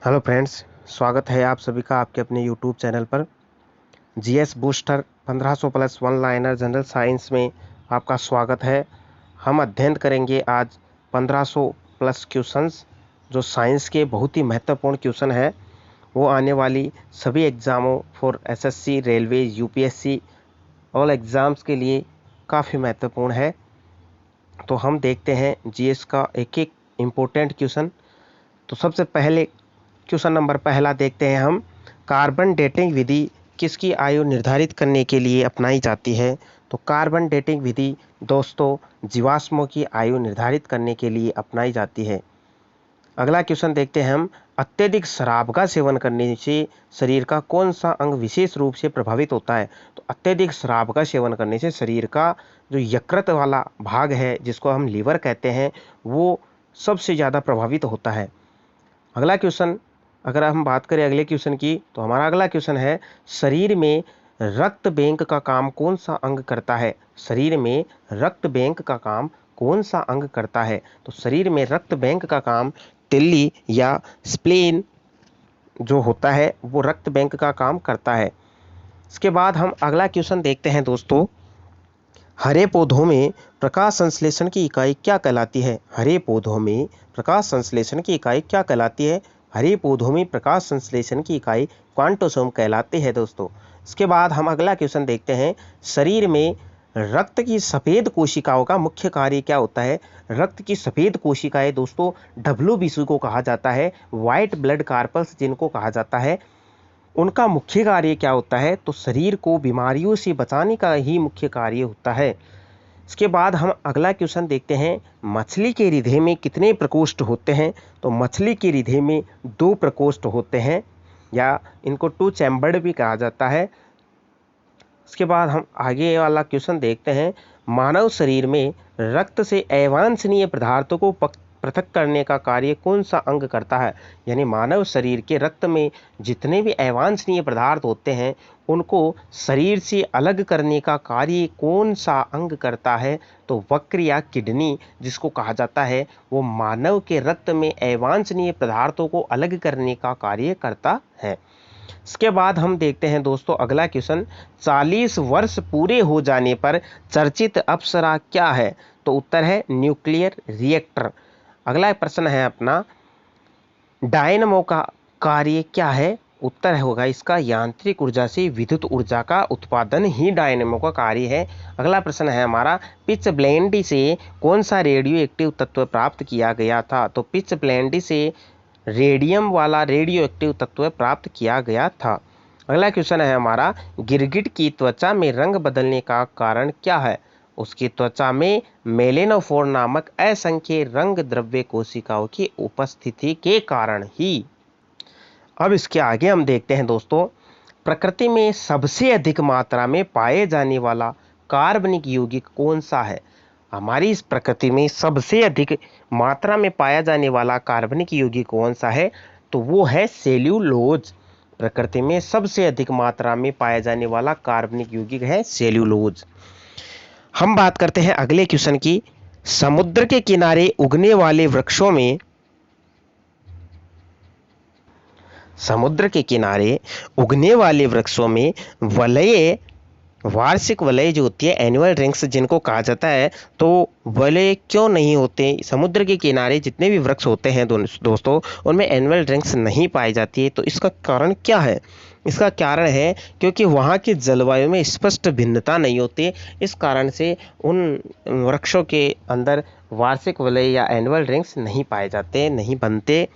Hello friends, स्वागत है आप सभी का आपके अपने यूट्यूब चैनल पर। GS booster 1500 plus one liner general science में आपका स्वागत है। हम अध्ययन करेंगे आज 1500 प्लस क्वेश्चंस, जो साइंस के बहुत ही महत्वपूर्ण क्वेश्चन है। वो आने वाली सभी एग्ज़ामों for SSC, railway, UPSC all exams के लिए काफ़ी महत्वपूर्ण है। तो हम देखते हैं जीएस का एक एक इम्पोर्टेंट क्वेश्चन। तो सबसे पहले क्वेश्चन नंबर पहला देखते हैं हम। कार्बन डेटिंग विधि किसकी आयु निर्धारित करने के लिए अपनाई जाती है? तो कार्बन डेटिंग विधि दोस्तों जीवाश्मों की आयु निर्धारित करने के लिए अपनाई जाती है। अगला क्वेश्चन देखते हैं हम। अत्यधिक शराब का सेवन करने से शरीर का कौन सा अंग विशेष रूप से प्रभावित होता है? तो अत्यधिक शराब का सेवन करने से शरीर का जो यकृत वाला भाग है, जिसको हम लीवर कहते हैं, वो सबसे ज़्यादा प्रभावित होता है। अगला क्वेश्चन, अगर हम बात करें अगले क्वेश्चन की, तो हमारा अगला क्वेश्चन है, शरीर में रक्त बैंक का काम कौन सा अंग करता है? शरीर में रक्त बैंक का काम कौन सा अंग करता है? तो शरीर में रक्त बैंक का काम तिल्ली या स्प्लेन जो होता है वो रक्त बैंक का काम करता है। इसके बाद हम अगला क्वेश्चन देखते हैं दोस्तों। हरे पौधों में प्रकाश संश्लेषण की इकाई क्या कहलाती है? हरे पौधों में प्रकाश संश्लेषण की इकाई क्या कहलाती है? हरे पौधों में प्रकाश संश्लेषण की इकाई क्वांटोसोम कहलाती है दोस्तों। इसके बाद हम अगला क्वेश्चन देखते हैं। शरीर में रक्त की सफ़ेद कोशिकाओं का मुख्य कार्य क्या होता है? रक्त की सफ़ेद कोशिकाएं दोस्तों WBC को कहा जाता है, वाइट ब्लड कार्पल्स जिनको कहा जाता है। उनका मुख्य कार्य क्या होता है? तो शरीर को बीमारियों से बचाने का ही मुख्य कार्य होता है। इसके बाद हम अगला क्वेश्चन देखते हैं। मछली के हृदय में कितने प्रकोष्ठ होते हैं? तो मछली के हृदय में 2 प्रकोष्ठ होते हैं, या इनको 2 चैम्बर्ड भी कहा जाता है। इसके बाद हम आगे वाला क्वेश्चन देखते हैं। मानव शरीर में रक्त से अवांछनीय पदार्थों को पृथक करने का कार्य कौन सा अंग करता है? यानी मानव शरीर के रक्त में जितने भी अवांछनीय पदार्थ होते हैं उनको शरीर से अलग करने का कार्य कौन सा अंग करता है? तो वक्र या किडनी जिसको कहा जाता है, वो मानव के रक्त में अवांछनीय पदार्थों को अलग करने का कार्य करता है। इसके बाद हम देखते हैं दोस्तों अगला क्वेश्चन। 40 वर्ष पूरे हो जाने पर चर्चित अप्सरा क्या है? तो उत्तर है न्यूक्लियर रिएक्टर। अगला प्रश्न है अपना, डायनमो का कार्य क्या है? उत्तर होगा इसका यांत्रिक ऊर्जा से विद्युत ऊर्जा का उत्पादन ही डायनेमो का कार्य है। अगला प्रश्न है हमारा, पिच ब्लेंडी से कौन सा रेडियो एक्टिव तत्व प्राप्त किया गया था? तो पिच ब्लेंडी से रेडियम वाला रेडियो एक्टिव तत्व प्राप्त किया गया था। अगला क्वेश्चन है हमारा, गिरगिट की त्वचा में रंग बदलने का कारण क्या है? उसकी त्वचा में मेलेनोफोर नामक असंख्य रंग द्रव्य कोशिकाओं की उपस्थिति के कारण ही। अब इसके आगे हम देखते हैं दोस्तों, प्रकृति में सबसे अधिक मात्रा में पाए जाने वाला कार्बनिक यौगिक कौन सा है? हमारी इस प्रकृति में सबसे अधिक मात्रा में पाया जाने वाला कार्बनिक यौगिक कौन सा है? तो वो है सेल्यूलोज। प्रकृति में सबसे अधिक मात्रा में पाया जाने वाला कार्बनिक यौगिक है सेल्यूलोज। हम बात करते हैं अगले क्वेश्चन की। समुद्र के किनारे उगने वाले वृक्षों में समुद्र के किनारे उगने वाले वृक्षों में वलय, वार्षिक वलय जो होती है, एनुअल रिंग्स जिनको कहा जाता है, तो वलय क्यों नहीं होते? समुद्र के किनारे जितने भी वृक्ष होते हैं दोस्तों, उनमें एनुअल रिंग्स नहीं पाई जाती है। तो इसका कारण क्या है? इसका कारण है क्योंकि वहाँ की जलवायु में स्पष्ट भिन्नता नहीं होती। इस कारण से उन वृक्षों के अंदर वार्षिक वलय या एनुअल रिंग्स नहीं पाए जाते, नहीं बनते।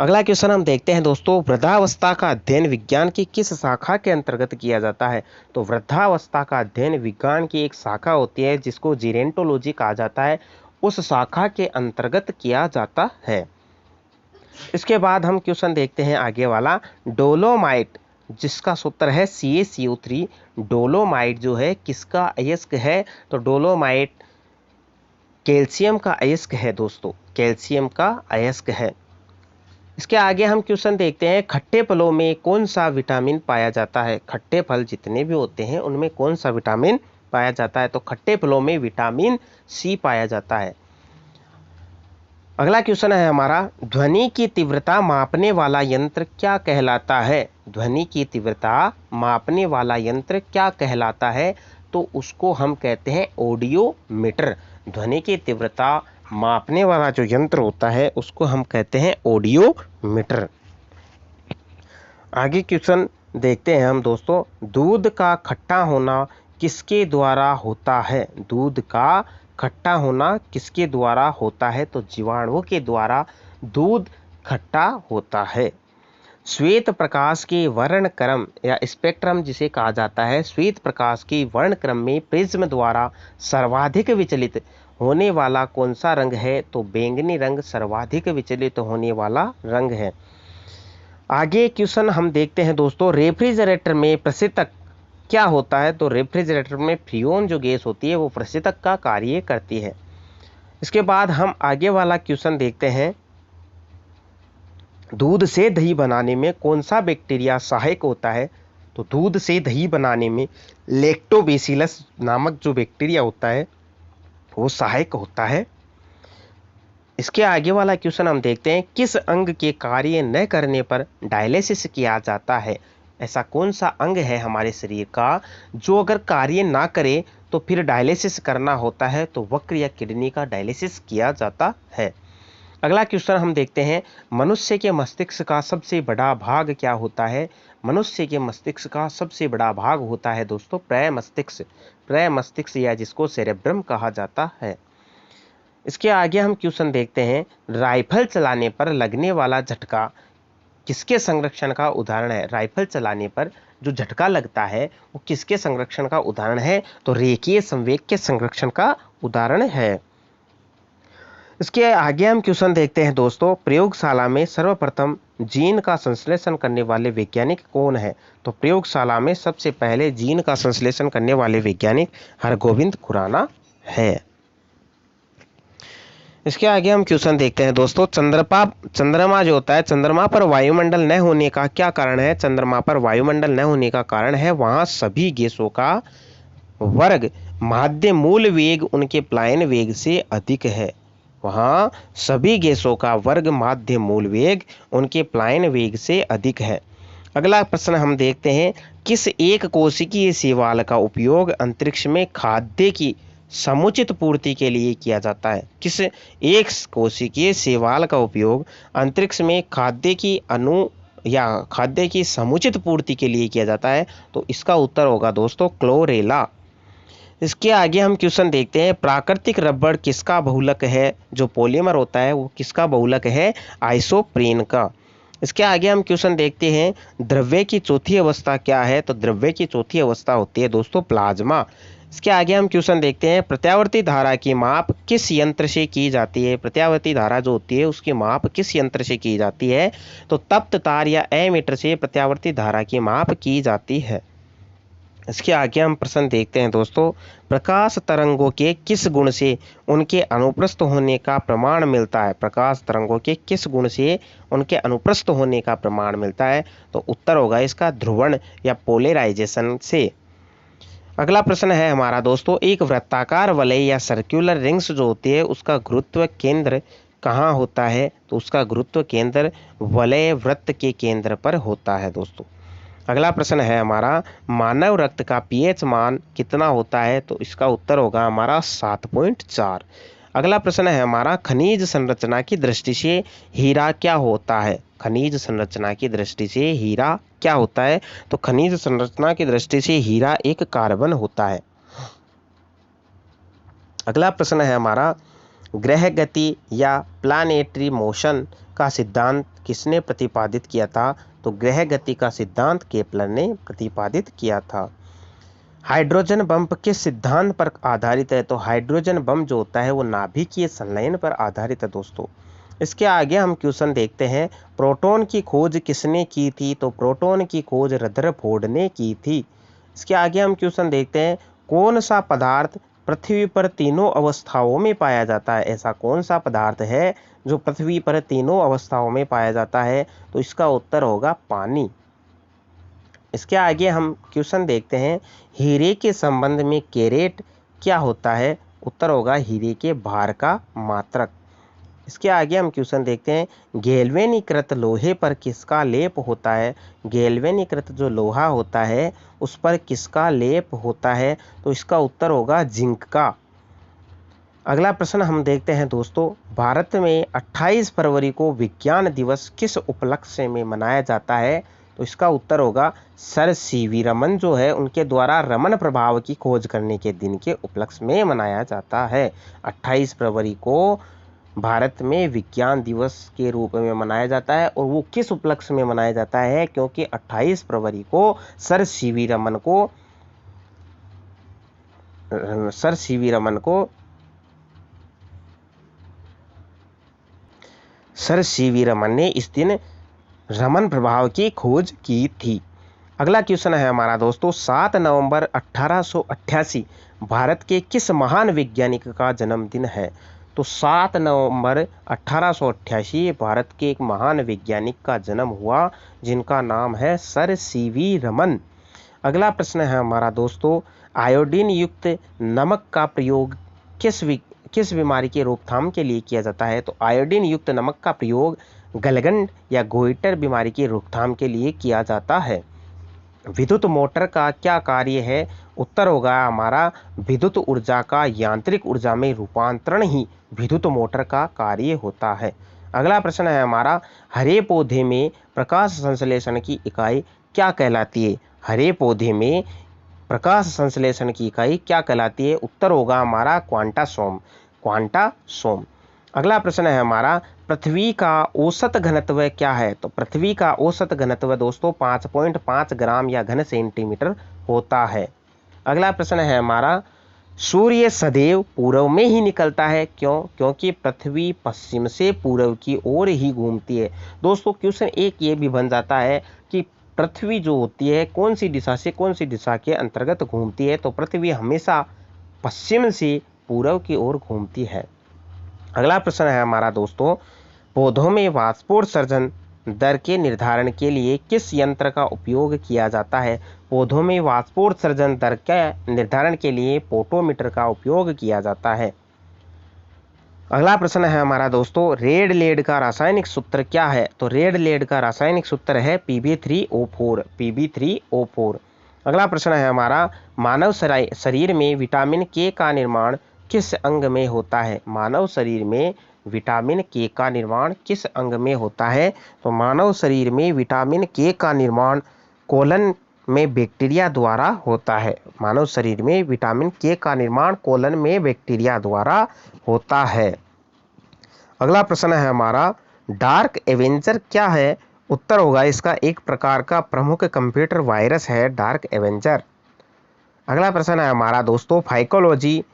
अगला क्वेश्चन हम देखते हैं दोस्तों, वृद्धावस्था का अध्ययन विज्ञान की किस शाखा के अंतर्गत किया जाता है? तो वृद्धावस्था का अध्ययन विज्ञान की एक शाखा होती है जिसको जीरेंटोलॉजी कहा जाता है, उस शाखा के अंतर्गत किया जाता है। इसके बाद हम क्वेश्चन देखते हैं आगे वाला, डोलोमाइट जिसका सूत्र है CaCO3, डोलोमाइट जो है किसका अयस्क है? तो डोलोमाइट कैल्शियम का अयस्क है दोस्तों, कैल्शियम का अयस्क है। इसके आगे हम क्वेश्चन देखते हैं, खट्टे फलों में कौन सा विटामिन पाया जाता है? खट्टे फल जितने भी होते हैं उनमें कौन सा विटामिन पाया जाता है? तो खट्टे फलों में विटामिन C पाया जाता है। अगला क्वेश्चन है हमारा, ध्वनि की तीव्रता मापने वाला यंत्र क्या कहलाता है? ध्वनि की तीव्रता मापने वाला यंत्र क्या कहलाता है? तो उसको हम कहते हैं ऑडियोमीटर। ध्वनि की तीव्रता मापने वाला जो यंत्र होता है उसको हम कहते हैं ऑडियोमीटर। आगे क्वेश्चन देखते हैं हम दोस्तों, दूध का खट्टा होना किसके द्वारा होता है? दूध का खट्टा होना किसके द्वारा होता है? तो जीवाणुओं के द्वारा दूध खट्टा होता है। श्वेत प्रकाश के वर्णक्रम या स्पेक्ट्रम जिसे कहा जाता है, श्वेत प्रकाश के वर्णक्रम में प्रिज्म द्वारा सर्वाधिक विचलित होने वाला कौन सा रंग है? तो बैंगनी रंग सर्वाधिक विचलित होने वाला रंग है। आगे क्वेश्चन हम देखते हैं दोस्तों, रेफ्रिजरेटर में प्रशीतक क्या होता है? तो रेफ्रिजरेटर में फ्रीऑन जो गैस होती है वो प्रशीतक का कार्य करती है। इसके बाद हम आगे वाला क्वेश्चन देखते हैं, दूध से दही बनाने में कौन सा बैक्टीरिया सहायक होता है? तो दूध से दही बनाने में लैक्टोबैसिलस नामक जो बैक्टीरिया होता है वो सहायक होता है। इसके आगे वाला क्वेश्चन हम देखते हैं, किस अंग के कार्य न करने पर डायलिसिस किया जाता है? ऐसा कौन सा अंग है हमारे शरीर का जो अगर कार्य ना करे तो फिर डायलिसिस करना होता है? तो वक्र या किडनी का डायलिसिस किया जाता है। अगला क्वेश्चन हम देखते हैं, मनुष्य के मस्तिष्क का सबसे बड़ा भाग क्या होता है? मनुष्य के मस्तिष्क का सबसे बड़ा भाग होता है दोस्तों प्रमस्तिष्क। प्रमस्तिष्क या जिसको सेरेब्रम कहा जाता है। इसके आगे हम क्वेश्चन देखते हैं, राइफल चलाने पर लगने वाला झटका किसके संरक्षण का उदाहरण है? राइफल चलाने पर जो झटका लगता है वो किसके संरक्षण का उदाहरण है? तो रेखीय संवेग के संरक्षण का उदाहरण है। इसके आगे हम क्वेश्चन देखते हैं दोस्तों, प्रयोगशाला में सर्वप्रथम जीन का संश्लेषण करने वाले वैज्ञानिक कौन है? तो प्रयोगशाला में सबसे पहले जीन का संश्लेषण करने वाले वैज्ञानिक हरगोविंद खुराना है। इसके आगे हम क्वेश्चन देखते हैं दोस्तों, चंद्रमा जो होता है, चंद्रमा पर वायुमंडल न होने का क्या कारण है? चंद्रमा पर वायुमंडल न होने का कारण है वहां सभी गैसों का वर्ग माध्य मूल वेग उनके प्लायन वेग से अधिक है। वहां सभी गैसों का वर्ग माध्य मूल वेग उनके प्लायन वेग से अधिक है। अगला प्रश्न हम देखते हैं, किस एक कोशिकीय शैवाल का उपयोग अंतरिक्ष में खाद्य की समुचित पूर्ति के लिए किया जाता है? किस एक कोशिकीय शैवाल का उपयोग अंतरिक्ष में खाद्य की समुचित पूर्ति के लिए किया जाता है? तो इसका उत्तर होगा दोस्तों क्लोरेला। इसके आगे हम क्वेश्चन देखते हैं, प्राकृतिक रबड़ किसका बहुलक है? जो पॉलीमर होता है वो किसका बहुलक है? आइसोप्रीन का। इसके आगे हम क्वेश्चन देखते हैं, द्रव्य की चौथी अवस्था क्या है? तो द्रव्य की चौथी अवस्था होती है दोस्तों प्लाज्मा। इसके आगे हम क्वेश्चन देखते हैं, प्रत्यावर्ती धारा की माप किस यंत्र से की जाती है? प्रत्यावर्ती धारा जो होती है उसकी माप किस यंत्र से की जाती है? तो तप्त तार या एमीटर से प्रत्यावर्ती धारा की माप की जाती है। इसके आगे हम प्रश्न देखते हैं दोस्तों, प्रकाश तरंगों के किस गुण से उनके अनुप्रस्थ होने का प्रमाण मिलता है? प्रकाश तरंगों के किस गुण से उनके अनुप्रस्थ होने का प्रमाण मिलता है? तो उत्तर होगा इसका ध्रुवण या पोलराइजेशन से। अगला प्रश्न है हमारा दोस्तों, एक वृत्ताकार वलय या सर्कुलर रिंग्स जो होती है उसका गुरुत्व केंद्र कहाँ होता है? तो उसका गुरुत्व केंद्र वलय वृत्त के केंद्र पर होता है दोस्तों। अगला प्रश्न है हमारा, मानव रक्त का पीएच मान कितना होता है? तो इसका उत्तर होगा हमारा 7.4। अगला प्रश्न है हमारा, खनिज संरचना की दृष्टि से हीरा क्या होता है? खनिज संरचना की दृष्टि से हीरा क्या होता है? तो खनिज संरचना की दृष्टि से हीरा एक कार्बन होता है। अगला प्रश्न है हमारा, ग्रह गति या प्लानेटरी मोशन का सिद्धांत किसने प्रतिपादित किया था? तो ग्रह गति का सिद्धांत केपलर ने प्रतिपादित किया था। हाइड्रोजन बम किस सिद्धांत पर आधारित है? तो हाइड्रोजन बम जो होता है वो नाभिकीय संलयन पर आधारित है दोस्तों। इसके आगे हम क्वेश्चन देखते हैं, प्रोटॉन की खोज किसने की थी? तो प्रोटॉन की खोज रदरफोर्ड ने की थी। इसके आगे हम क्वेश्चन देखते हैं, कौन सा पदार्थ पृथ्वी पर तीनों अवस्थाओं में पाया जाता है? ऐसा कौन सा पदार्थ है जो पृथ्वी पर तीनों अवस्थाओं में पाया जाता है? तो इसका उत्तर होगा पानी। इसके आगे हम क्वेश्चन देखते हैं, हीरे के संबंध में कैरेट क्या होता है? उत्तर होगा हीरे के भार का मात्रक। इसके आगे हम क्वेश्चन देखते हैं, गैल्वेनीकृत लोहे पर किसका लेप होता है। गैल्वेनीकृत जो लोहा होता है उस पर किसका लेप होता है, तो इसका उत्तर होगा जिंक का। अगला प्रश्न हम देखते हैं दोस्तों, भारत में 28 फरवरी को विज्ञान दिवस किस उपलक्ष्य में मनाया जाता है, तो इसका उत्तर होगा सर सीवी रमन जो है उनके द्वारा रमन प्रभाव की खोज करने के दिन के उपलक्ष्य में मनाया जाता है। 28 फरवरी को भारत में विज्ञान दिवस के रूप में मनाया जाता है, और वो किस उपलक्ष्य में मनाया जाता है, क्योंकि 28 फरवरी को सर सीवी रमन ने इस दिन रमन प्रभाव की खोज की थी। अगला क्वेश्चन है हमारा दोस्तों, 7 नवंबर 1888 भारत के किस महान वैज्ञानिक का जन्मदिन है। तो 7 नवंबर 1888 भारत के एक महान वैज्ञानिक का जन्म हुआ जिनका नाम है सर सीवी रमन। अगला प्रश्न है हमारा दोस्तों, आयोडीन युक्त नमक का प्रयोग किस बीमारी के रोकथाम के लिए किया जाता है। तो आयोडीन युक्त नमक का प्रयोग गलगंड या गोइटर बीमारी की रोकथाम के लिए किया जाता है। विद्युत मोटर का क्या कार्य है, उत्तर होगा हमारा विद्युत ऊर्जा का यांत्रिक ऊर्जा में रूपांतरण ही विद्युत मोटर का कार्य होता है। अगला प्रश्न है हमारा, हरे पौधे में प्रकाश संश्लेषण की इकाई क्या कहलाती है। हरे पौधे में प्रकाश संश्लेषण की इकाई क्या कहलाती है, उत्तर होगा हमारा क्वांटासोम। अगला प्रश्न है हमारा, पृथ्वी का औसत घनत्व क्या है। तो पृथ्वी का औसत घनत्व दोस्तों 5.5 ग्राम या घन सेंटीमीटर होता है। अगला प्रश्न है हमारा, सूर्य सदैव पूर्व में ही निकलता है, क्योंकि पृथ्वी पश्चिम से पूर्व की ओर ही घूमती है। दोस्तों क्वेश्चन एक ये भी बन जाता है कि पृथ्वी जो होती है कौन सी दिशा से कौन सी दिशा के अंतर्गत घूमती है, तो पृथ्वी हमेशा पश्चिम से पूर्व की ओर घूमती है। अगला प्रश्न है हमारा दोस्तों, पौधों में वाष्पोत्सर्जन दर के निर्धारण के लिए किस यंत्र का उपयोग किया जाता है। पौधों में वाष्पोत्सर्जन दर के निर्धारण के लिए पोटोमीटर का उपयोग किया जाता है। अगला प्रश्न है हमारा दोस्तों, रेड लेड का रासायनिक सूत्र क्या है। तो रेड लेड का रासायनिक सूत्र है Pb3O4। अगला प्रश्न है हमारा, मानव शरीर में विटामिन के का निर्माण किस अंग में होता है। मानव शरीर में विटामिन के का निर्माण किस अंग में होता है। तो मानव शरीर में विटामिन के का निर्माण कोलन में बैक्टीरिया द्वारा होता है। मानव शरीर में विटामिन के का निर्माण कोलन में बैक्टीरिया द्वारा होता है। अगला प्रश्न है हमारा, डार्क एवेंजर क्या है। उत्तर होगा इसका एक प्रकार का प्रमुख कंप्यूटर वायरस है डार्क एवेंजर। अगला प्रश्न है हमारा दोस्तों, फाइकोलॉजी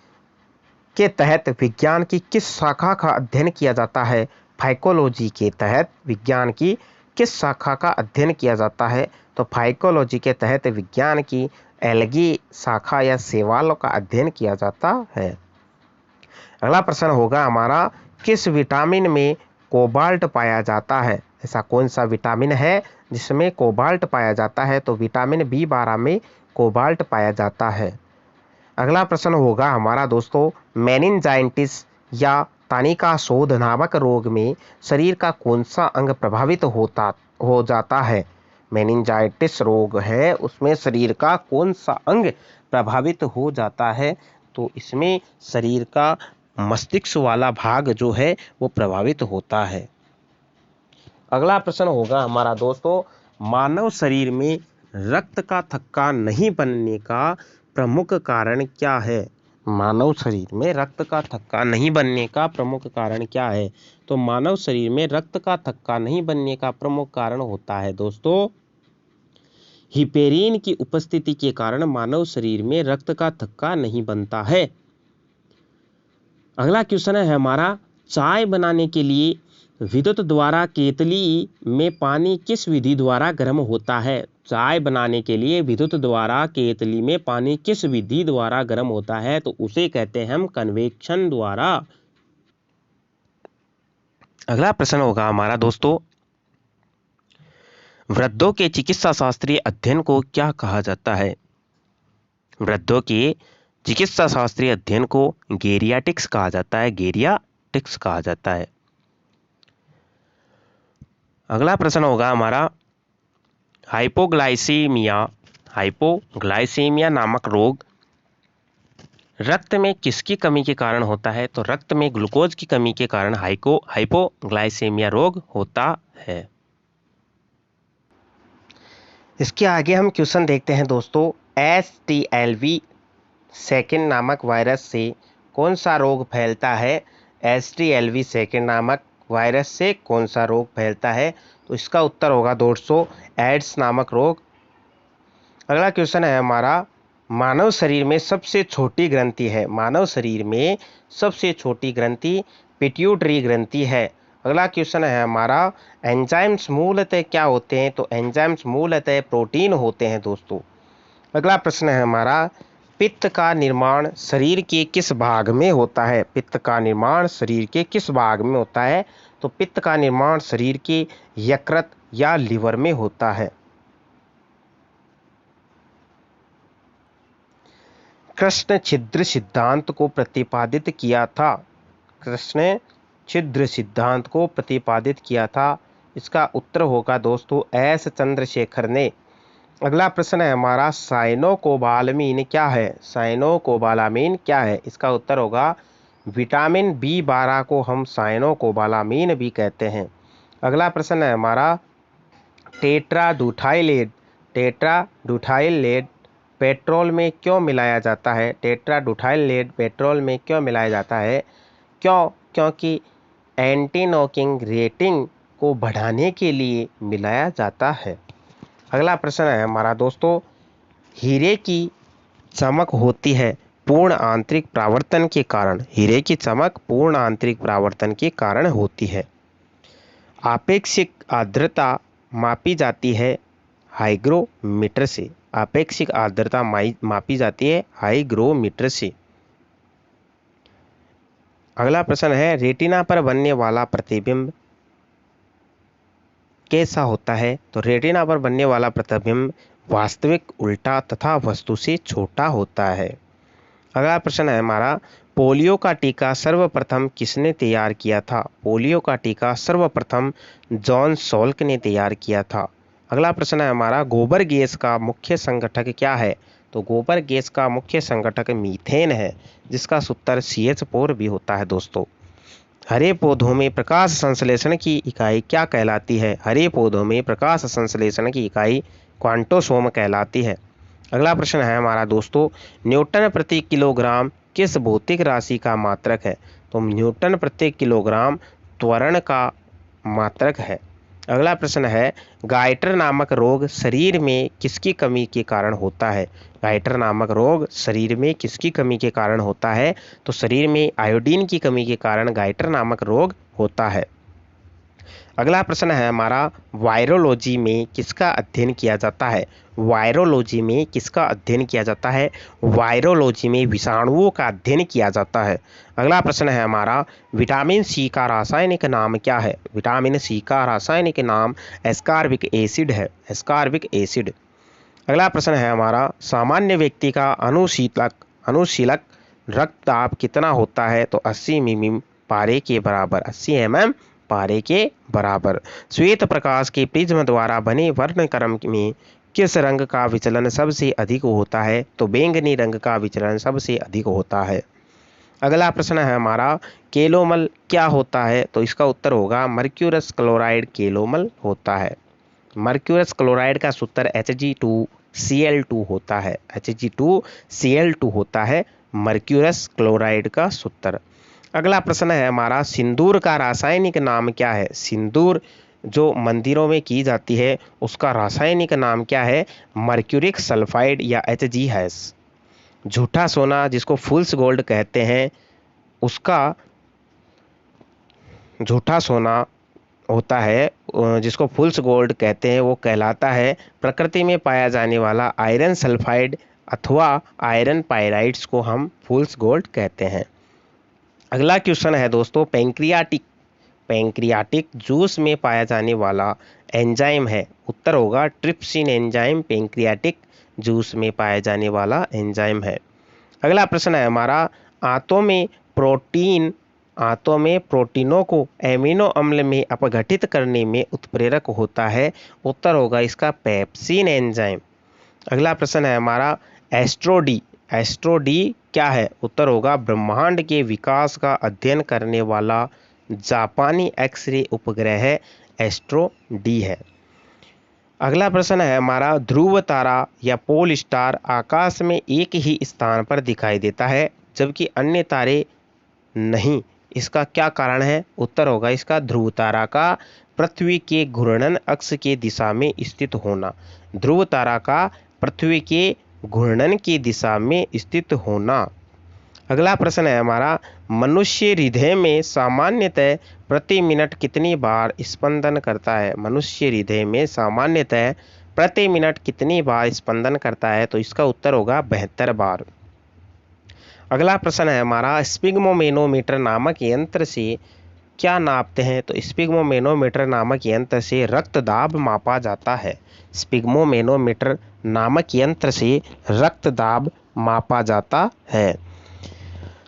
के तहत विज्ञान की किस शाखा का अध्ययन किया जाता है। फाइकोलॉजी के तहत विज्ञान की किस शाखा का अध्ययन किया जाता है। तो फाइकोलॉजी के तहत विज्ञान की एल्गी शाखा या शैवालों का अध्ययन किया जाता है। अगला प्रश्न होगा हमारा, किस विटामिन में कोबाल्ट पाया जाता है। ऐसा कौन सा विटामिन है जिसमें कोबाल्ट पाया जाता है। तो विटामिन B12 में कोबाल्ट पाया जाता है। अगला प्रश्न होगा हमारा दोस्तों, मेनिनजाइटिस या तानिका शोध नामक रोग में शरीर का कौन सा अंग प्रभावित हो जाता है। मेनिनजाइटिस रोग है उसमें शरीर का कौन सा अंग प्रभावित हो जाता है। तो इसमें शरीर का मस्तिष्क वाला भाग जो है वो प्रभावित होता है। अगला प्रश्न होगा हमारा दोस्तों, मानव शरीर में रक्त का थक्का नहीं बनने का प्रमुख कारण क्या है। मानव शरीर में रक्त का थक्का नहीं बनने का प्रमुख कारण क्या है। तो मानव शरीर में रक्त का थक्का नहीं बनने का प्रमुख कारण होता है दोस्तों हिपेरिन की उपस्थिति के कारण मानव शरीर में रक्त का थक्का नहीं बनता है। अगला क्वेश्चन है हमारा, चाय बनाने के लिए विद्युत द्वारा केतली में पानी किस विधि द्वारा गर्म होता है। चाय बनाने के लिए विद्युत द्वारा केतली में पानी किस विधि द्वारा गर्म होता है। तो उसे कहते हैं हम कन्वेक्शन द्वारा। अगला प्रश्न होगा हमारा दोस्तों, वृद्धों के चिकित्सा शास्त्रीय अध्ययन को क्या कहा जाता है। वृद्धों के चिकित्सा शास्त्रीय अध्ययन को गेरियाटिक्स कहा जाता है। गेरियाटिक्स कहा जाता है। अगला प्रश्न होगा हमारा हाइपोग्लाइसीमिया नामक रोग रक्त में किसकी कमी के कारण होता है? तो रक्त में ग्लूकोज की कमी के कारण हाइपोग्लाइसीमिया रोग होता है। इसके आगे हम क्वेश्चन देखते हैं दोस्तों। HTLV सेकेंड नामक वायरस से कौन सा रोग फैलता है? HTLV सेकेंड नामक वायरस से कौन सा रोग फैलता है? तो इसका उत्तर होगा दोस्तों एड्स नामक रोग। अगला क्वेश्चन है हमारा, मानव शरीर में सबसे छोटी ग्रंथि है। मानव शरीर में सबसे छोटी ग्रंथि पिट्यूटरी ग्रंथि है। अगला क्वेश्चन है हमारा, एंजाइम्स मूलतः क्या होते हैं? तो एंजाइम्स मूलतः प्रोटीन होते हैं दोस्तों। अगला प्रश्न है हमारा, पित्त का निर्माण शरीर के किस भाग में होता है? पित्त का निर्माण शरीर के किस भाग में होता है? तो पित्त का निर्माण शरीर के यकृत या लिवर में होता है। कृष्ण छिद्र सिद्धांत को प्रतिपादित किया था। कृष्ण छिद्र सिद्धांत को प्रतिपादित किया था। इसका उत्तर होगा दोस्तों एस चंद्रशेखर ने। अगला प्रश्न है हमारा, साइनोकोबालामीन क्या है? साइनोकोबालामीन क्या है? इसका उत्तर होगा विटामिन B12 को हम साइनोकोबालामीन भी कहते हैं। अगला प्रश्न है हमारा, टेट्राडूथाइलेट पेट्रोल में क्यों मिलाया जाता है? टेट्राडूथाइलेट पेट्रोल में क्यों मिलाया जाता है? क्योंकि एंटी नॉकिंग रेटिंग को बढ़ाने के लिए मिलाया जाता है। अगला प्रश्न है हमारा दोस्तों, हीरे की चमक होती है पूर्ण आंतरिक परावर्तन के कारण। हीरे की चमक पूर्ण आंतरिक परावर्तन के कारण होती है। आपेक्षिक आर्द्रता मापी जाती है हाइग्रोमीटर से। आपेक्षिक आर्द्रता मापी जाती है हाइग्रोमीटर से। अगला प्रश्न है, रेटिना पर बनने वाला प्रतिबिंब कैसा होता है? तो रेटिना पर बनने वाला प्रतिबिंब वास्तविक, उल्टा तथा वस्तु से छोटा होता है। अगला प्रश्न है हमारा, पोलियो का टीका सर्वप्रथम किसने तैयार किया था? पोलियो का टीका सर्वप्रथम जॉन सॉल्क ने तैयार किया था। अगला प्रश्न है हमारा, गोबर गैस का मुख्य संगठक क्या है? तो गोबर गैस का मुख्य संगठक मीथेन है, जिसका सूत्र CH4 भी होता है दोस्तों। हरे पौधों में प्रकाश संश्लेषण की इकाई क्या कहलाती है? हरे पौधों में प्रकाश संश्लेषण की इकाई क्वांटोसोम कहलाती है। अगला प्रश्न है हमारा दोस्तों, न्यूटन प्रति किलोग्राम किस भौतिक राशि का मात्रक है? तो न्यूटन प्रति किलोग्राम त्वरण का मात्रक है। अगला प्रश्न है, गाइटर नामक रोग शरीर में किसकी कमी के कारण होता है? गाइटर नामक रोग शरीर में किसकी कमी के कारण होता है? तो शरीर में आयोडीन की कमी के कारण गाइटर नामक रोग होता है। अगला प्रश्न है हमारा, वायरोलॉजी में किसका अध्ययन किया जाता है? वायरोलॉजी में किसका अध्ययन किया जाता है? वायरोलॉजी में विषाणुओं का अध्ययन किया जाता है। अगला प्रश्न है हमारा, विटामिन C का रासायनिक नाम क्या है? विटामिन C का रासायनिक नाम एस्कॉर्बिक एसिड है। Ascorbic acid. अगला प्रश्न है हमारा, सामान्य व्यक्ति का अनुशीलक रक्तचाप कितना होता है? तो 80 मिमी पारे के बराबर। 80 mm पारे के बराबर। श्वेत प्रकाश के प्रिज्म द्वारा बने वर्णक्रम में किस रंग का विचलन सबसे अधिक होता है? तो बैंगनी रंग का विचलन सबसे अधिक होता है। अगला प्रश्न है हमारा, केलोमल क्या होता है? तो इसका उत्तर होगा मर्क्यूरस क्लोराइड केलोमल होता है। मर्क्यूरस क्लोराइड का सूत्र Hg2Cl2 होता है। Hg2Cl2 होता है मर्क्यूरस क्लोराइड का सूत्र। अगला प्रश्न है हमारा, सिंदूर का रासायनिक नाम क्या है? सिंदूर जो मंदिरों में की जाती है उसका रासायनिक नाम क्या है? मर्क्यूरिक सल्फाइड या Hg हैश। झूठा सोना जिसको फूल्स गोल्ड कहते हैं, उसका झूठा सोना होता है जिसको फूल्स गोल्ड कहते हैं, वो कहलाता है प्रकृति में पाया जाने वाला आयरन सल्फाइड अथवा आयरन पायराइड्स को हम फूल्स गोल्ड कहते हैं। अगला क्वेश्चन है दोस्तों, पैंक्रियाटिक जूस में पाया जाने वाला एंजाइम है। उत्तर होगा ट्रिप्सिन एंजाइम पैंक्रियाटिक जूस में पाया जाने वाला एंजाइम है। अगला प्रश्न है हमारा, आंतों में प्रोटीन आंतों में प्रोटीनों को एमिनो अम्ल में अपघटित करने में उत्प्रेरक होता है? उत्तर होगा इसका पेप्सिन एंजाइम। अगला प्रश्न है हमारा एस्ट्रो-डी। एस्ट्रो-डी क्या है? उत्तर होगा ब्रह्मांड के विकास का अध्ययन करने वाला जापानी एक्सरे उपग्रह एस्ट्रो-डी है। अगला प्रश्न है हमारा ध्रुव तारा या पोल स्टार आकाश में एक ही स्थान पर दिखाई देता है जबकि अन्य तारे नहीं, इसका क्या कारण है? उत्तर होगा इसका ध्रुव तारा का पृथ्वी के घूर्णन अक्ष के दिशा में स्थित होना। ध्रुव तारा का पृथ्वी के घूर्णन की दिशा में स्थित होना। अगला प्रश्न है हमारा मनुष्य हृदय में सामान्यतः प्रति मिनट कितनी बार स्पंदन करता है? मनुष्य हृदय में सामान्यतः प्रति मिनट कितनी बार स्पंदन करता है? तो इसका उत्तर होगा 72 बार। अगला प्रश्न है हमारा स्पिग्मोमेनोमीटर नामक यंत्र से क्या नापते हैं? तो स्पिग्मोमेनोमीटर नामक यंत्र से रक्त दाब मापा जाता है। स्पिग्मोमेनोमीटर नामक यंत्र से रक्त दाब मापा जाता है।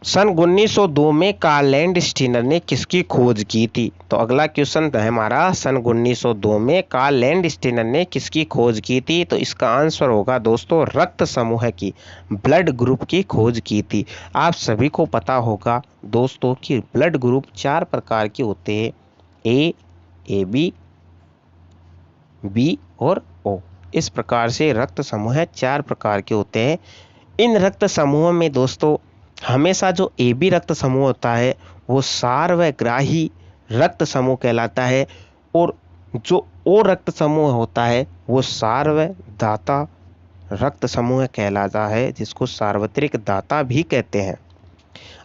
सन 1902 में कार्ल लैंडस्टीनर ने किसकी खोज की थी? तो अगला क्वेश्चन है हमारा सन 1902 में कार्ल लैंडस्टीनर ने किसकी खोज की थी? तो इसका आंसर होगा दोस्तों रक्त समूह की, ब्लड ग्रुप की खोज की थी। आप सभी को पता होगा दोस्तों कि ब्लड ग्रुप 4 प्रकार के होते हैं, ए, AB, बी और ओ। इस प्रकार से रक्त समूह 4 प्रकार के होते हैं। इन रक्त समूहों में दोस्तों हमेशा जो AB रक्त समूह होता है वो सार्वग्राही रक्त समूह कहलाता है और जो O रक्त समूह होता है वो सार्वदाता रक्त समूह कहलाता है, जिसको सार्वत्रिक दाता भी कहते हैं।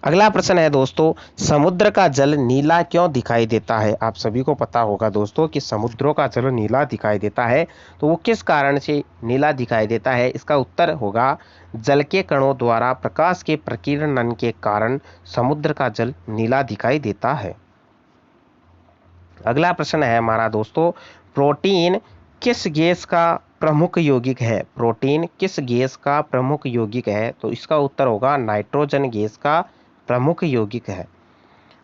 अगला प्रश्न है दोस्तों समुद्र का जल नीला क्यों दिखाई देता है? आप सभी को पता होगा दोस्तों कि समुद्रों का जल नीला दिखाई देता है, तो वो किस कारण से नीला दिखाई देता है? इसका उत्तर होगा जल के कणों द्वारा प्रकाश के प्रकीर्णन के कारण समुद्र का जल नीला दिखाई देता है। अगला प्रश्न है हमारा दोस्तों प्रोटीन किस गैस का प्रमुख यौगिक है? प्रोटीन किस गैस का प्रमुख यौगिक है? तो इसका उत्तर होगा नाइट्रोजन गैस का प्रमुख यौगिक है।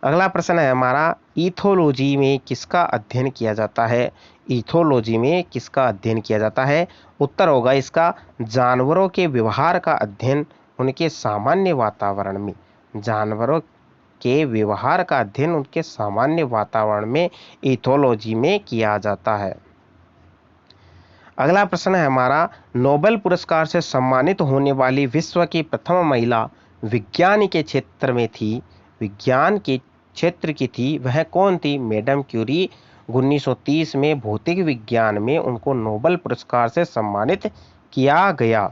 अगला प्रश्न है हमारा इथोलॉजी में किसका अध्ययन किया जाता है? इथोलॉजी में किसका अध्ययन किया जाता है? उत्तर होगा इसका जानवरों के व्यवहार का अध्ययन उनके सामान्य वातावरण में। जानवरों के व्यवहार का अध्ययन उनके सामान्य वातावरण में इथोलॉजी में किया जाता है। अगला प्रश्न है हमारा नोबेल पुरस्कार से सम्मानित होने वाली विश्व की प्रथम महिला विज्ञान के क्षेत्र में थी, विज्ञान के क्षेत्र की थी, वह कौन थी? Madam Curie. 1930 में भौतिक विज्ञान में उनको नोबेल पुरस्कार से सम्मानित किया गया।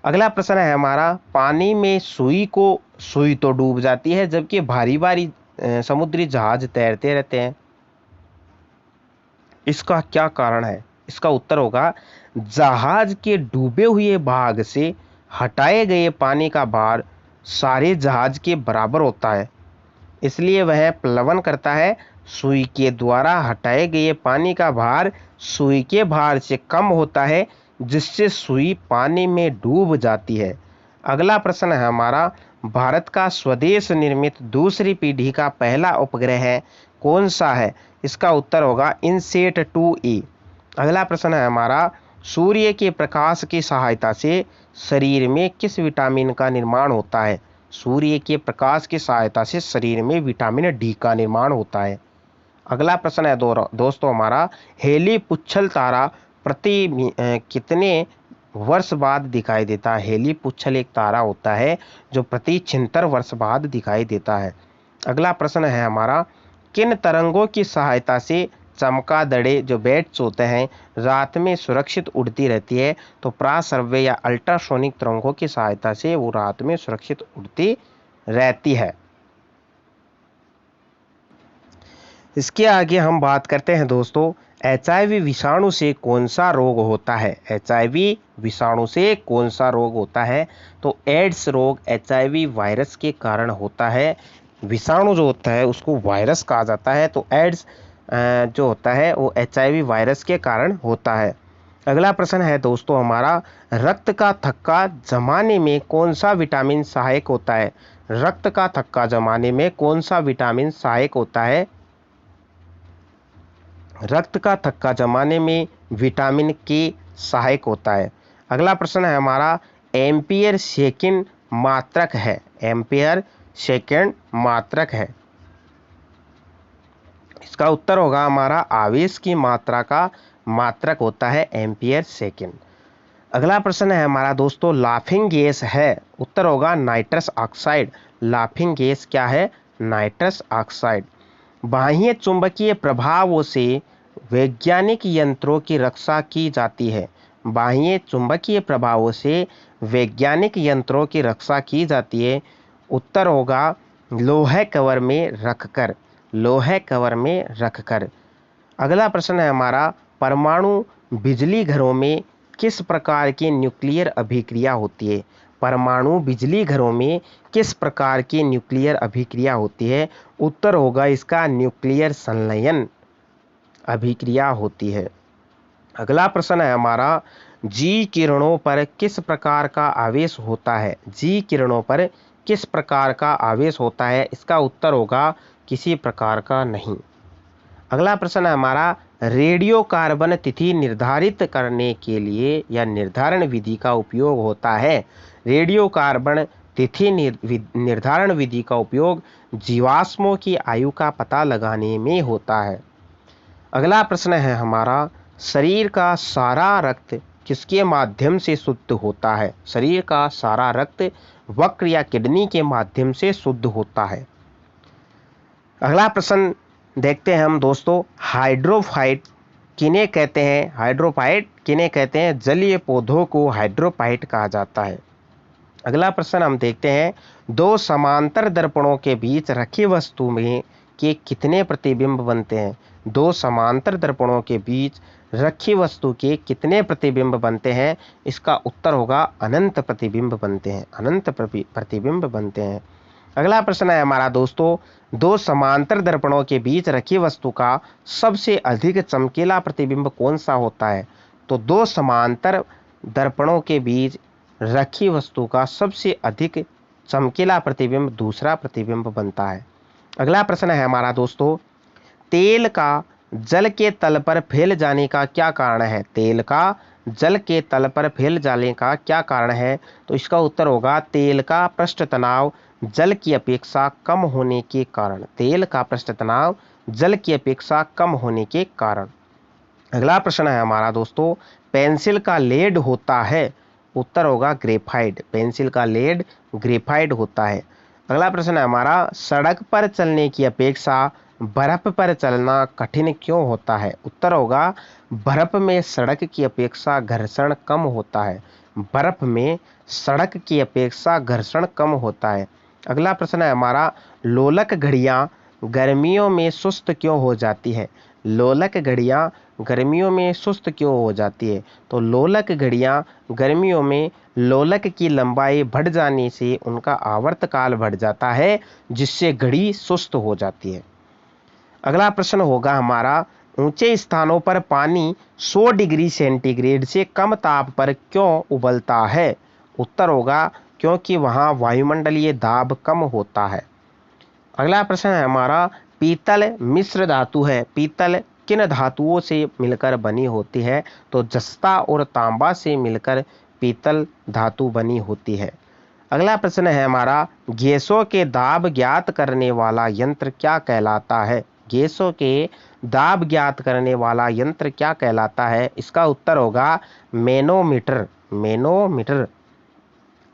अगला प्रश्न है हमारा पानी में सुई तो डूब जाती है जबकि भारी भारी समुद्री जहाज तैरते रहते हैं, इसका क्या कारण है? इसका उत्तर होगा जहाज के डूबे हुए भाग से हटाए गए पानी का भार सारे जहाज के बराबर होता है, इसलिए वह प्लवन करता है। सुई के द्वारा हटाए गए पानी का भार सुई के भार से कम होता है, जिससे सुई पानी में डूब जाती है। अगला प्रश्न है हमारा भारत का स्वदेश निर्मित दूसरी पीढ़ी का पहला उपग्रह कौन सा है? इसका उत्तर होगा इनसेट 2E। अगला प्रश्न है हमारा सूर्य के प्रकाश की सहायता से शरीर में किस विटामिन का निर्माण होता है? सूर्य के प्रकाश की सहायता से शरीर में विटामिन डी का निर्माण होता है। अगला प्रश्न है दोस्तों हमारा हेली पुच्छल तारा प्रति कितने वर्ष बाद दिखाई देता है? हेली पुच्छल एक तारा होता है जो प्रति 76 वर्ष बाद दिखाई देता है। अगला प्रश्न है हमारा किन तरंगों की सहायता से चमगादड़ें जो बैट्स होते हैं रात में सुरक्षित उड़ती रहती है? तो प्राश्रव्य या अल्ट्रासोनिक तरंगों की सहायता से वो रात में सुरक्षित उड़ती रहती है। इसके आगे हम बात करते हैं दोस्तों HIV विषाणु से कौन सा रोग होता है? HIV विषाणु से कौन सा रोग होता है? तो एड्स रोग HIV वायरस के कारण होता है। विषाणु जो होता है उसको वायरस कहा जाता है, तो एड्स जो होता है वो HIV वायरस के कारण होता है। अगला प्रश्न है दोस्तों हमारा, रक्त का थक्का जमाने में कौन सा विटामिन सहायक होता है? रक्त का थक्का जमाने में कौन सा विटामिन सहायक होता है? रक्त का थक्का जमाने में विटामिन के सहायक होता है। अगला प्रश्न है हमारा, एम्पियर सेकंड मात्रक है। एम्पियर सेकंड मात्रक है। इसका उत्तर होगा हमारा आवेश की मात्रा का मात्रक होता है एम्पियर सेकंड। अगला प्रश्न है हमारा दोस्तों, लाफिंग गैस है। उत्तर होगा नाइट्रस ऑक्साइड। लाफिंग गैस क्या है? Nitrous oxide. बाह्य चुंबकीय प्रभावों से वैज्ञानिक यंत्रों की रक्षा की जाती है। बाह्य चुंबकीय प्रभावों से वैज्ञानिक यंत्रों की रक्षा की जाती है। उत्तर होगा लोहे कवर में रखकर। लोहे कवर में रखकर। अगला प्रश्न है हमारा, परमाणु बिजली घरों में किस प्रकार की न्यूक्लियर अभिक्रिया होती है? परमाणु बिजली घरों में किस प्रकार की न्यूक्लियर अभिक्रिया होती है? उत्तर होगा इसका न्यूक्लियर संलयन अभिक्रिया होती है। अगला प्रश्न है हमारा, जी किरणों पर किस प्रकार का आवेश होता है? जी किरणों पर किस प्रकार का आवेश होता है? इसका उत्तर होगा किसी प्रकार का नहीं। अगला प्रश्न है हमारा, रेडियो कार्बन तिथि निर्धारित करने के लिए या निर्धारण विधि का उपयोग होता है। रेडियो कार्बन तिथि निर्धारण विधि का उपयोग जीवाश्मों की आयु का पता लगाने में होता है। अगला प्रश्न है हमारा, शरीर का सारा रक्त किसके माध्यम से शुद्ध होता है? शरीर का सारा रक्त वक्र या किडनी के माध्यम से शुद्ध होता है। अगला प्रश्न देखते हैं हम दोस्तों, हाइड्रोफाइट किन्हें कहते हैं? हाइड्रोफाइट किन्हें कहते हैं? जलीय पौधों को हाइड्रोफाइट कहा जाता है। अगला प्रश्न हम देखते हैं, दो समांतर दर्पणों के बीच रखी वस्तु में के कितने प्रतिबिंब बनते हैं? दो समांतर दर्पणों के बीच रखी वस्तु के कितने प्रतिबिंब बनते हैं? इसका उत्तर होगा अनंत प्रतिबिंब बनते हैं। अनंत प्रतिबिंब बनते हैं। अगला प्रश्न है हमारा दोस्तों, दो समांतर दर्पणों के बीच रखी वस्तु का सबसे अधिक चमकीला प्रतिबिंब कौन सा होता है? तो दो समांतर दर्पणों के बीच रखी वस्तु का सबसे अधिक चमकीला प्रतिबिंब दूसरा प्रतिबिंब बनता है। अगला प्रश्न है हमारा दोस्तों, तेल का जल के तल पर फैल जाने का क्या कारण है? तेल का जल के तल पर फैल जाने का क्या कारण है? तो इसका उत्तर होगा तेल का पृष्ठ तनाव जल की अपेक्षा कम होने के कारण। तेल का पृष्ठ तनाव जल की अपेक्षा कम होने के कारण। अगला प्रश्न है हमारा दोस्तों, पेंसिल का लेड होता है। उत्तर होगा ग्रेफाइट। पेंसिल का लेड ग्रेफाइट होता है। अगला प्रश्न है हमारा, सड़क पर चलने की अपेक्षा बर्फ पर चलना कठिन क्यों होता है? उत्तर होगा बर्फ में सड़क की अपेक्षा घर्षण कम होता है। बर्फ में सड़क की अपेक्षा घर्षण कम होता है। अगला प्रश्न है हमारा, लोलक घड़ियां गर्मियों में सुस्त क्यों हो जाती है? लोलक घड़ियां गर्मियों में सुस्त क्यों हो जाती है? तो लोलक घड़ियां गर्मियों में लोलक की लंबाई बढ़ जाने से उनका आवर्तकाल बढ़ जाता है, जिससे घड़ी सुस्त हो जाती है। अगला प्रश्न होगा हमारा, ऊंचे स्थानों पर पानी 100 डिग्री सेंटीग्रेड से कम ताप पर क्यों उबलता है? उत्तर होगा क्योंकि वहां वायुमंडलीय दाब कम होता है। अगला प्रश्न है हमारा, पीतल मिश्र धातु है। पीतल किन धातुओं से मिलकर बनी होती है? तो जस्ता और तांबा से मिलकर पीतल धातु बनी होती है। अगला प्रश्न है हमारा, गैसों के दाब ज्ञात करने वाला यंत्र क्या कहलाता है? गैसों के दाब ज्ञात करने वाला यंत्र क्या कहलाता है? इसका उत्तर होगा मैनोमीटर। मैनोमीटर।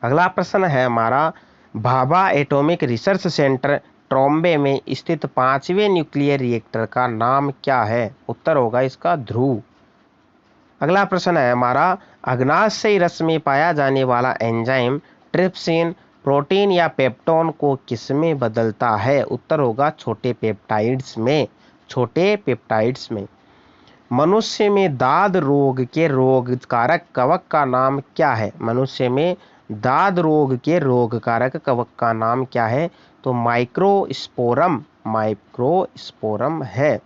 अगला प्रश्न है हमारा, Bhabha atomic research centre Trombay में स्थित 5वें न्यूक्लियर रिएक्टर का नाम क्या है? उत्तर होगा इसका ध्रुव। अगला प्रश्न है हमारा, अग्नाशयी रस में पाया जाने वाला एंजाइम ट्रिप्सिन प्रोटीन या पेप्टोन को किसमें बदलता है? उत्तर होगा छोटे पेप्टाइड्स में। छोटे पेप्टाइड्स में। मनुष्य में दाद रोग के रोगकारक कवक का नाम क्या है? मनुष्य में दाद रोग के रोगकारक कवक का नाम क्या है? तो माइक्रोस्पोरम। माइक्रोस्पोरम है।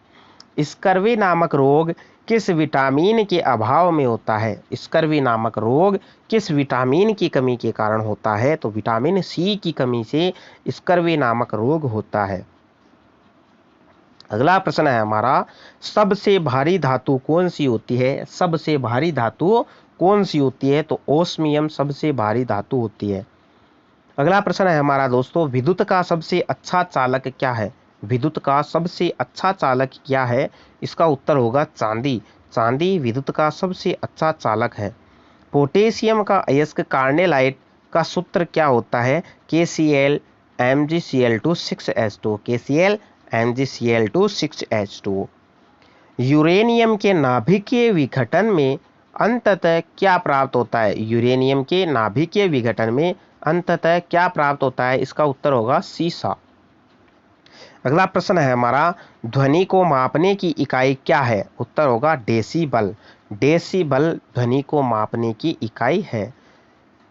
स्कर्वी नामक रोग किस विटामिन के अभाव में होता है? स्कर्वी नामक रोग किस विटामिन की कमी के कारण होता है? तो विटामिन सी की कमी से स्कर्वी नामक रोग होता है। अगला प्रश्न है हमारा, सबसे भारी धातु कौन सी होती है? सबसे भारी धातु कौन सी होती है? तो ओस्मियम सबसे भारी धातु होती है। अगला प्रश्न है हमारा दोस्तों, विद्युत का सबसे अच्छा चालक क्या है? विद्युत का सबसे अच्छा चालक क्या है? इसका उत्तर होगा चांदी। चांदी विद्युत का सबसे अच्छा चालक है। पोटेशियम का अयस्क कार्नेलाइट का सूत्र क्या होता है? KCl MgCl2 6H2। KCl MgCl2 6H2। Uranium के नाभिकीय विघटन में अंततः क्या प्राप्त होता है? यूरेनियम के नाभिकीय विघटन में अंततः क्या प्राप्त होता है? इसका उत्तर होगा सीसा। अगला प्रश्न है हमारा, ध्वनि को मापने की इकाई क्या है? उत्तर होगा डेसिबल। डेसिबल ध्वनि को मापने की इकाई है।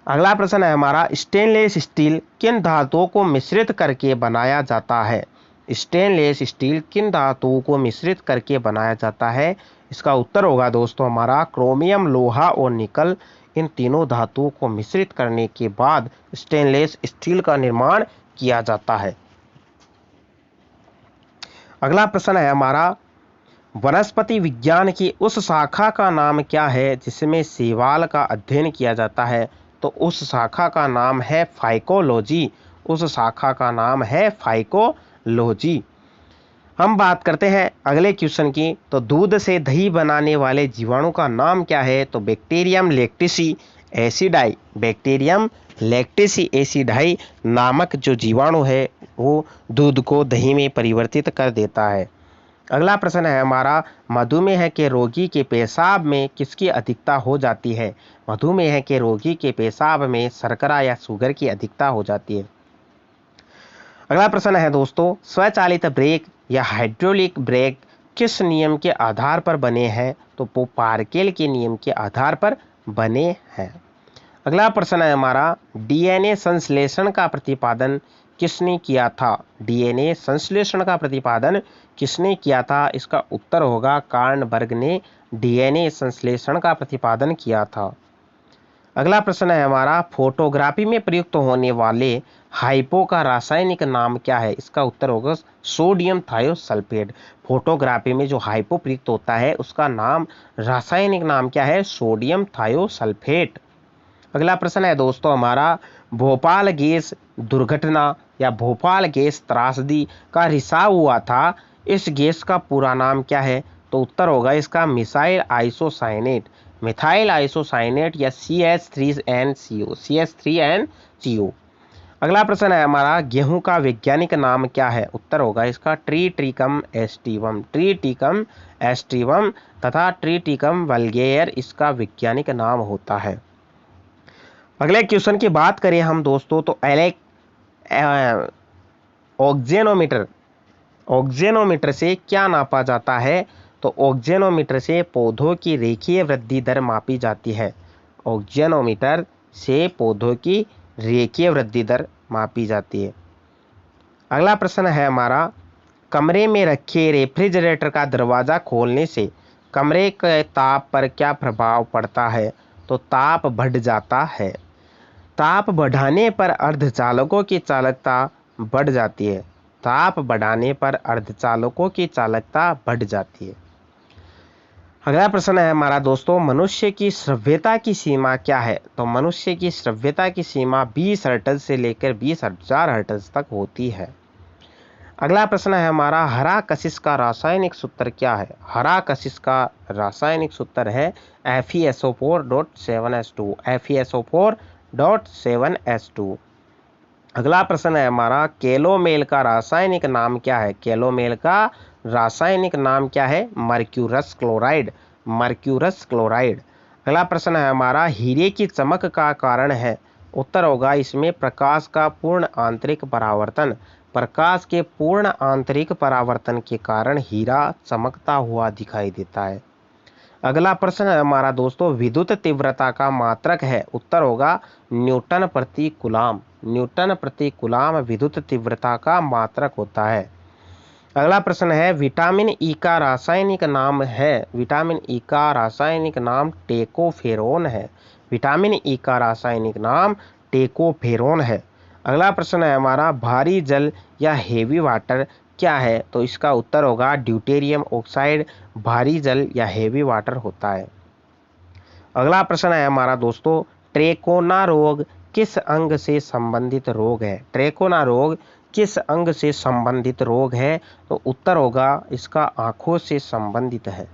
अगला प्रश्न है हमारा, स्टेनलेस स्टील किन धातुओं को मिश्रित करके बनाया जाता है? स्टेनलेस स्टील किन धातुओं को मिश्रित करके बनाया जाता है? इसका उत्तर होगा दोस्तों हमारा क्रोमियम, लोहा और निकल। इन तीनों धातुओं को मिश्रित करने के बाद स्टेनलेस स्टील का निर्माण किया जाता है। अगला प्रश्न है हमारा, वनस्पति विज्ञान की उस शाखा का नाम क्या है जिसमें शैवाल का अध्ययन किया जाता है? तो उस शाखा का नाम है फाइकोलॉजी। उस शाखा का नाम है फाइकोलॉजी। हम बात करते हैं अगले क्वेश्चन की, तो दूध से दही बनाने वाले जीवाणु का नाम क्या है? तो बैक्टीरियम लैक्टिसी एसिडाई। बैक्टीरियम लैक्टिसी एसिडाई नामक जो जीवाणु है वो दूध को दही में परिवर्तित कर देता है। अगला प्रश्न है हमारा, मधुमेह के रोगी के पेशाब में किसकी अधिकता हो जाती है? मधुमेह के रोगी के पेशाब में शर्करा या शुगर की अधिकता हो जाती है। अगला प्रश्न है दोस्तों, स्वचालित ब्रेक या हाइड्रोलिक ब्रेक किस नियम के आधार पर बने हैं? तो वो पार्केल के नियम के आधार पर बने हैं। अगला प्रश्न है हमारा, डीएनए संश्लेषण का प्रतिपादन किसने किया था? डीएनए संश्लेषण का प्रतिपादन किसने किया था? इसका उत्तर होगा कार्नबर्ग ने डीएनए संश्लेषण का प्रतिपादन किया था। अगला प्रश्न है हमारा, फोटोग्राफी में प्रयुक्त होने वाले हाइपो का रासायनिक नाम क्या है? इसका उत्तर होगा सोडियम थायोसल्फेट। फोटोग्राफी में जो हाइपो प्रयुक्त होता है उसका नाम, रासायनिक नाम क्या है? Sodium thiosulphate. अगला प्रश्न है दोस्तों हमारा, भोपाल गैस दुर्घटना या भोपाल गैस त्रासदी का रिसाव हुआ था, इस गैस का पूरा नाम क्या है? तो उत्तर होगा इसका मिसाइल आइसोसाइनेट। मिथाइल आइसोसाइनेट या CH3NCO। CH3NCO। अगला प्रश्न है हमारा, गेहूं का वैज्ञानिक नाम क्या है? उत्तर होगा इसका ट्रिटिकम एस्टिवम। ट्रिटिकम एस्टिवम तथा ट्रिटिकम वल्गेयर इसका वैज्ञानिक नाम होता है। अगले क्वेश्चन की बात करें हम दोस्तों, तो ऑक्जेनोमीटर से क्या नापा जाता है? तो ऑक्जेनोमीटर से पौधों की रेखीय वृद्धि दर मापी जाती है। ऑक्जेनोमीटर से पौधों की रेखीय वृद्धि दर मापी जाती है। अगला प्रश्न है हमारा, कमरे में रखे रेफ्रिजरेटर का दरवाज़ा खोलने से कमरे के ताप पर क्या प्रभाव पड़ता है? तो ताप बढ़ जाता है। ताप बढ़ाने पर अर्धचालकों की चालकता बढ़ जाती है। ताप बढ़ाने पर अर्धचालकों की चालकता बढ़ जाती है। अगला प्रश्न है हमारा दोस्तों, मनुष्य की श्रव्यता की सीमा क्या है? तो मनुष्य की श्रव्यता की सीमा 20 हर्ट्ज से लेकर 20,000 हर्ट्ज तक होती है। अगला प्रश्न है हमारा, हरा कशिश का रासायनिक सूत्र क्या है? हरा कशिश का रासायनिक सूत्र है FeSO4.7H2। FeSO4.7H2। अगला प्रश्न है हमारा, कैलोमेल का रासायनिक नाम क्या है? कैलोमेल का रासायनिक नाम क्या है? Mercurous chloride. Mercurous chloride. अगला प्रश्न है हमारा, हीरे की चमक का कारण है? उत्तर होगा इसमें प्रकाश का पूर्ण आंतरिक परावर्तन। प्रकाश के पूर्ण आंतरिक परावर्तन के कारण हीरा चमकता हुआ दिखाई देता है। अगला प्रश्न है हमारा दोस्तों, विद्युत तीव्रता का मात्रक है? उत्तर होगा न्यूटन प्रति कूलाम। न्यूटन प्रति कूलाम विद्युत तीव्रता का मात्रक होता है। अगला प्रश्न है विटामिन ई का रासायनिक नाम है। विटामिन ई का रासायनिक नाम टेकोफेरोन है। विटामिन ई का रासायनिक नाम टेकोफेरोन है। अगला प्रश्न है हमारा भारी जल या हेवी वाटर क्या है? तो इसका उत्तर होगा ड्यूटेरियम ऑक्साइड भारी जल या हेवी वाटर होता है। अगला प्रश्न है हमारा दोस्तों ट्रेकोना रोग किस अंग से संबंधित रोग है? ट्रेकोना रोग किस अंग से संबंधित रोग है? तो उत्तर होगा इसका आंखों से संबंधित है।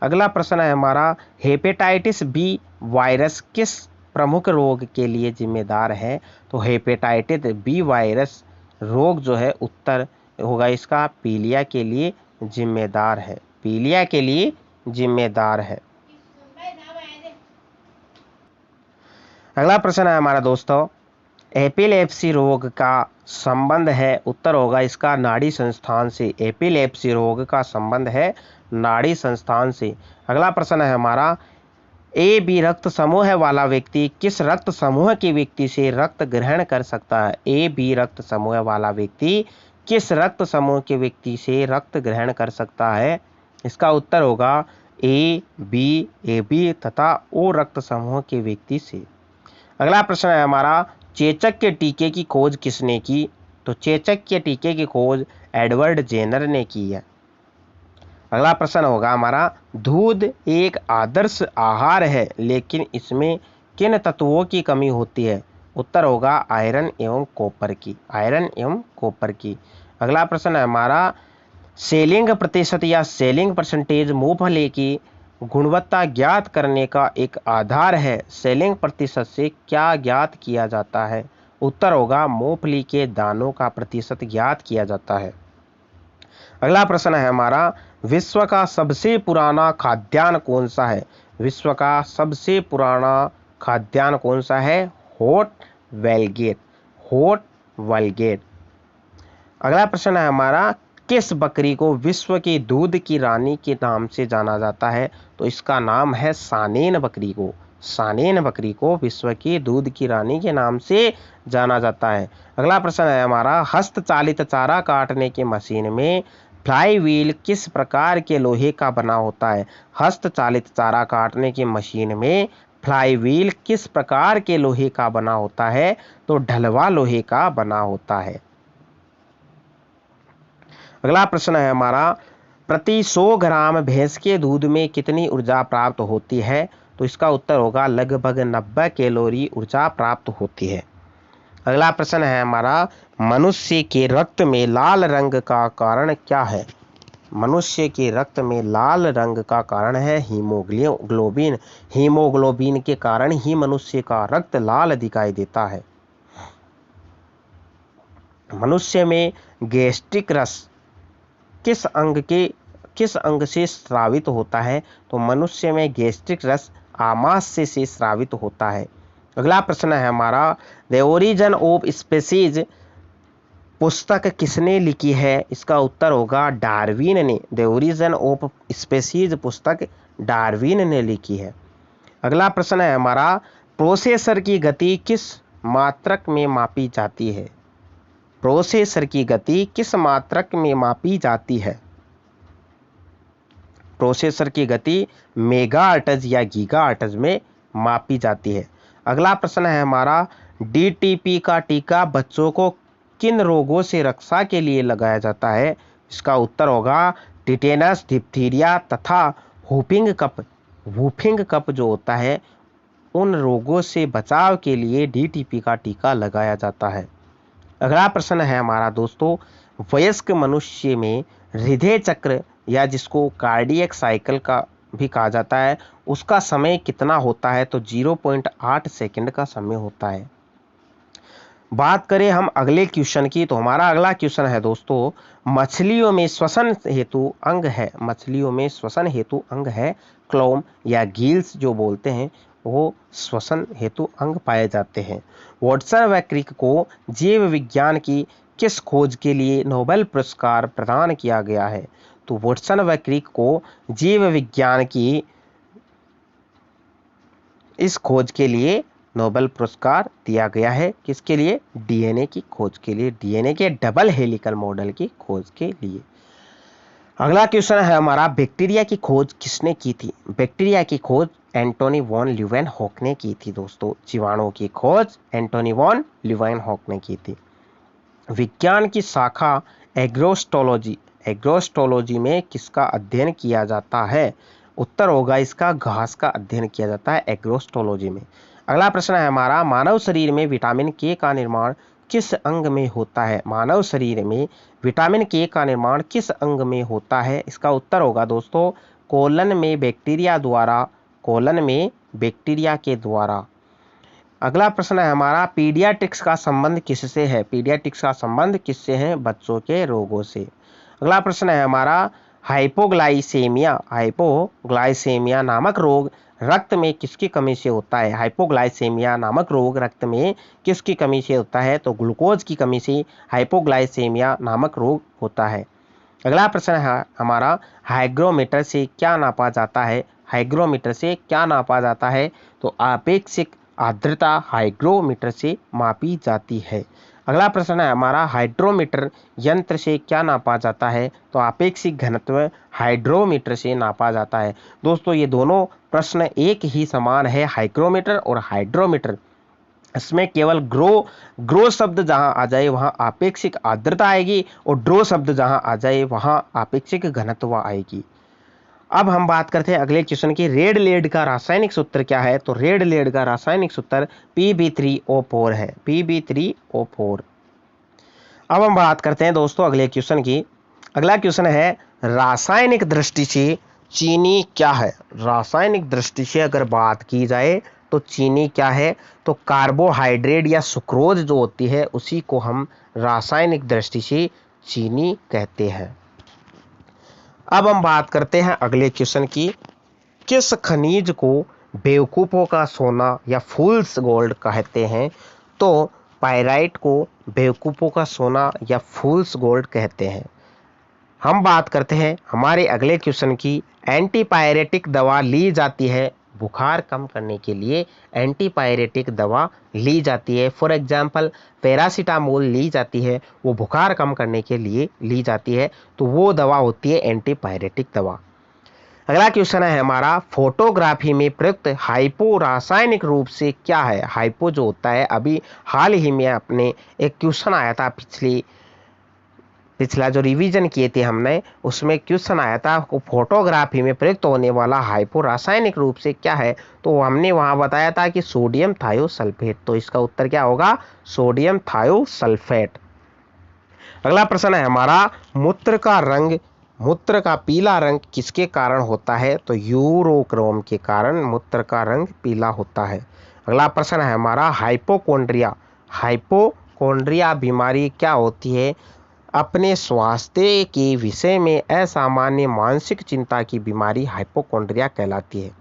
अगला प्रश्न है हमारा हेपेटाइटिस बी वायरस किस प्रमुख रोग के लिए जिम्मेदार है? तो हेपेटाइटिस बी वायरस रोग जो है उत्तर होगा इसका पीलिया के लिए जिम्मेदार है। पीलिया के लिए जिम्मेदार है। अगला प्रश्न है हमारा दोस्तों एपिलेप्सी रोग का संबंध है? उत्तर होगा इसका नाड़ी संस्थान से। एपिलेप्सी रोग का संबंध है नाड़ी संस्थान से। अगला प्रश्न है हमारा ए बी रक्त समूह वाला व्यक्ति किस रक्त समूह के व्यक्ति से रक्त ग्रहण कर सकता है? ए बी रक्त समूह वाला व्यक्ति किस रक्त समूह के व्यक्ति से रक्त ग्रहण कर सकता है? इसका उत्तर होगा ए बी तथा ओ रक्त समूह के व्यक्ति से। अगला प्रश्न है हमारा चेचक के टीके की खोज किसने की? तो चेचक के टीके की खोज एडवर्ड जेनर ने की है। अगला प्रश्न होगा हमारा दूध एक आदर्श आहार है लेकिन इसमें किन तत्वों की कमी होती है? उत्तर होगा आयरन एवं कॉपर की। आयरन एवं कॉपर की। अगला प्रश्न है हमारा सेलिंग प्रतिशत या सेलिंग परसेंटेज मूंगफली की गुणवत्ता ज्ञात करने का एक आधार है। सेलिंग प्रतिशत से क्या ज्ञात किया जाता है? उत्तर होगा मूंगफली के दानों का प्रतिशत ज्ञात किया जाता है। अगला प्रश्न है हमारा विश्व का सबसे पुराना खाद्यान्न कौन सा है? विश्व का सबसे पुराना खाद्यान्न कौन सा है? होट वेलगेट। होट वेलगेट। अगला प्रश्न है हमारा किस बकरी को विश्व की दूध की रानी के नाम से जाना जाता है? तो इसका नाम है सानेन बकरी को। सानेन बकरी को विश्व की दूध की रानी के नाम से जाना जाता है। अगला प्रश्न है हमारा हस्तचालित चारा काटने की मशीन में फ्लाई व्हील किस प्रकार के लोहे का बना होता है? हस्तचालित चारा काटने की मशीन में फ्लाई व्हील किस प्रकार के लोहे का बना होता है? तो ढलवा लोहे का बना होता है। अगला प्रश्न है हमारा प्रति 100 ग्राम भैंस के दूध में कितनी ऊर्जा प्राप्त होती है? तो इसका उत्तर होगा लगभग 90 कैलोरी ऊर्जा प्राप्त होती है। अगला प्रश्न है हमारा मनुष्य के रक्त में लाल रंग का कारण क्या है? मनुष्य के रक्त में लाल रंग का कारण है हीमोग्लोबिन। हीमोग्लोबिन के कारण ही मनुष्य का रक्त लाल दिखाई देता है। मनुष्य में गैस्ट्रिक रस किस अंग से स्रावित होता है? तो मनुष्य में गैस्ट्रिक रस आमाशय से स्रावित होता है। अगला प्रश्न है हमारा द ओरिजिन ऑफ स्पीसीज पुस्तक किसने लिखी है? इसका उत्तर होगा डार्विन ने। द ओरिजिन ऑफ स्पीसीज पुस्तक डार्विन ने लिखी है। अगला प्रश्न है हमारा प्रोसेसर की गति किस मात्रक में मापी जाती है? प्रोसेसर की गति किस मात्रक में मापी जाती है? प्रोसेसर की गति मेगाहर्ट्ज या गीगाहर्ट्ज में मापी जाती है। अगला प्रश्न है हमारा डीटीपी का टीका बच्चों को किन रोगों से रक्षा के लिए लगाया जाता है? इसका उत्तर होगा टिटेनस, डिप्थीरिया तथा वूफिंग कफ। वूफिंग कफ जो होता है उन रोगों से बचाव के लिए डीटीपी का टीका लगाया जाता है। अगला प्रश्न है हमारा दोस्तों वयस्क मनुष्य में हृदय चक्र या जिसको कार्डियक साइकिल का भी कहा जाता है उसका समय कितना होता है? तो 0.8 सेकंड का समय होता है। बात करें हम अगले क्वेश्चन की तो हमारा अगला क्वेश्चन है दोस्तों मछलियों में श्वसन हेतु अंग है। मछलियों में श्वसन हेतु अंग है क्लोम या गिल्स जो बोलते हैं वो श्वसन हेतु अंग पाए जाते हैं। वॉटसन व क्रिक को जीव विज्ञान की किस खोज के लिए नोबेल पुरस्कार प्रदान किया गया है? तो वॉटसन व क्रिक को जीव विज्ञान की इस खोज के लिए नोबेल पुरस्कार दिया गया है। किसके लिए? डीएनए की खोज के लिए। डीएनए के डबल हेलिकल मॉडल की खोज के लिए। अगला क्वेश्चन है हमारा, बैक्टीरिया की खोज किसने की थी? बैक्टीरिया की खोज एंटोनी वॉन ल्यूवेनहॉक ने की थी दोस्तों। जीवाणुओं की खोज एंटोनी वॉन ल्यूवेनहॉक ने की थी। विज्ञान की शाखा एग्रोस्टोलॉजी, एग्रोस्टोलॉजी में किसका अध्ययन किया जाता है? उत्तर होगा इसका घास का अध्ययन किया जाता है एग्रोस्टोलॉजी में। अगला प्रश्न है हमारा, मानव शरीर में विटामिन के का निर्माण किस अंग में होता है? मानव शरीर में विटामिन के का निर्माण किस अंग में होता है? इसका उत्तर होगा दोस्तों कोलन में बैक्टीरिया द्वारा, कोलन में बैक्टीरिया के द्वारा। अगला प्रश्न है हमारा, पीडियाट्रिक्स का संबंध किससे है? पीडियाट्रिक्स का संबंध किससे है? बच्चों के रोगों से। अगला प्रश्न है हमारा, हाइपोग्लाइसेमिया, हाइपोग्लाइसेमिया नामक रोग रक्त में किसकी कमी से होता है? हाइपोग्लाइसेमिया नामक रोग रक्त में किसकी कमी से होता है? तो ग्लूकोज की कमी से हाइपोग्लाइसेमिया नामक रोग होता है। अगला प्रश्न है हमारा, हाइग्रोमीटर से क्या नापा जाता है? हाइग्रोमीटर से क्या नापा जाता है? तो आपेक्षिक आर्द्रता हाइग्रोमीटर से मापी जाती है। अगला प्रश्न है हमारा, हाइड्रोमीटर यंत्र से क्या नापा जाता है? तो आपेक्षिक घनत्व हाइड्रोमीटर से नापा जाता है। दोस्तों ये दोनों प्रश्न एक ही समान है, हाइग्रोमीटर और हाइड्रोमीटर। इसमें केवल ग्रो शब्द जहां आ जाए वहां आपेक्षिक आर्द्रता आएगी और ड्रो शब्द जहां आ जाए वहां आपेक्षिक घनत्व आएगी। अब हम बात करते हैं अगले क्वेश्चन की, रेड लेड का रासायनिक सूत्र क्या है? तो रेड लेड का रासायनिक सूत्र Pb3O4 है, Pb3O4। अब हम बात करते हैं दोस्तों अगले क्वेश्चन की। अगला क्वेश्चन है, रासायनिक दृष्टि से चीनी क्या है? रासायनिक दृष्टि से अगर बात की जाए तो चीनी क्या है? तो कार्बोहाइड्रेट या सुक्रोज जो होती है उसी को हम रासायनिक दृष्टि से चीनी कहते हैं। अब हम बात करते हैं अगले क्वेश्चन की, किस खनिज को बेवकूफ़ों का सोना या फूल्स गोल्ड कहते हैं? तो पायराइट को बेवकूफ़ों का सोना या फूल्स गोल्ड कहते हैं। हम बात करते हैं हमारे अगले क्वेश्चन की, एंटीपायरेटिक दवा ली जाती है बुखार कम करने के लिए, एंटीपायरेटिक दवा ली जाती है। फॉर एग्जांपल पैरासीटामोल ली जाती है, वो बुखार कम करने के लिए ली जाती है, तो वो दवा होती है एंटीपायरेटिक दवा। अगला क्वेश्चन है हमारा, फोटोग्राफी में प्रयुक्त हाइपो रासायनिक रूप से क्या है? हाइपो जो होता है, अभी हाल ही में अपने एक क्वेश्चन आया था, पिछला जो रिवीजन किए थे हमने उसमें क्वेश्चन आया था, फोटोग्राफी में प्रयुक्त होने वाला हाइपो रासायनिक रूप से क्या है? तो हमने वहां बताया था कि सोडियम थायोसल्फेट। तो इसका उत्तर क्या होगा? Sodium thiosulphate. अगला प्रश्न है हमारा, मूत्र का रंग, मूत्र का पीला रंग किसके कारण होता है? तो यूरोक्रोम के कारण मूत्र का रंग पीला होता है। अगला प्रश्न है हमारा, हाइपोकोंड्रिया, हाइपोकोंड्रिया बीमारी क्या होती है? अपने स्वास्थ्य के विषय में असामान्य मानसिक चिंता की बीमारी हाइपोकोंड्रिया कहलाती है।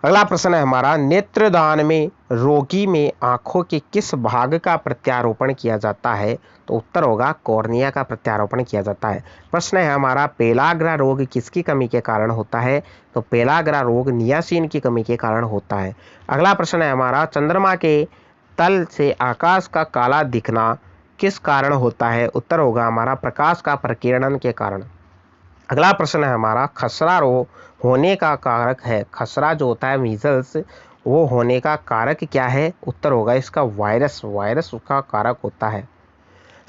अगला प्रश्न है हमारा, नेत्रदान में रोगी में आंखों के किस भाग का प्रत्यारोपण किया जाता है? तो उत्तर होगा कॉर्निया का प्रत्यारोपण किया जाता है। प्रश्न है हमारा, पेलाग्रा रोग किसकी कमी के कारण होता है? तो पेलाग्रा रोग नियासिन की कमी के कारण होता है। अगला प्रश्न है हमारा, चंद्रमा के तल से आकाश का काला दिखना किस कारण होता है? उत्तर होगा हमारा प्रकाश का प्रकीर्णन के कारण। अगला प्रश्न है हमारा, खसरा रोग होने का कारक है, खसरा जो होता है मीजल्स, वो होने का कारक क्या है? उत्तर होगा इसका वायरस, वायरस उसका कारक होता है।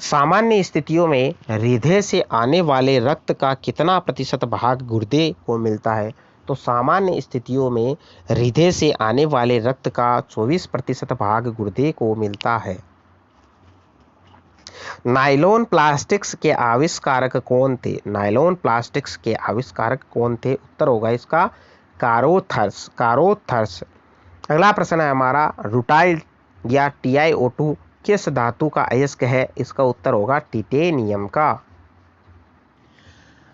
सामान्य स्थितियों में हृदय से आने वाले रक्त का कितना प्रतिशत भाग गुर्दे को मिलता है? तो सामान्य स्थितियों में हृदय से आने वाले रक्त का 24% भाग गुर्दे को मिलता है। नायलॉन प्लास्टिक्स के आविष्कारक कौन थे? नायलॉन प्लास्टिक्स के आविष्कारक कौन थे? उत्तर होगा इसका कारोथर्स, कारोथर्स। अगला प्रश्न है हमारा, रुटाइल या TiO2 किस धातु का अयस्क है? इसका उत्तर होगा टिटेनियम का।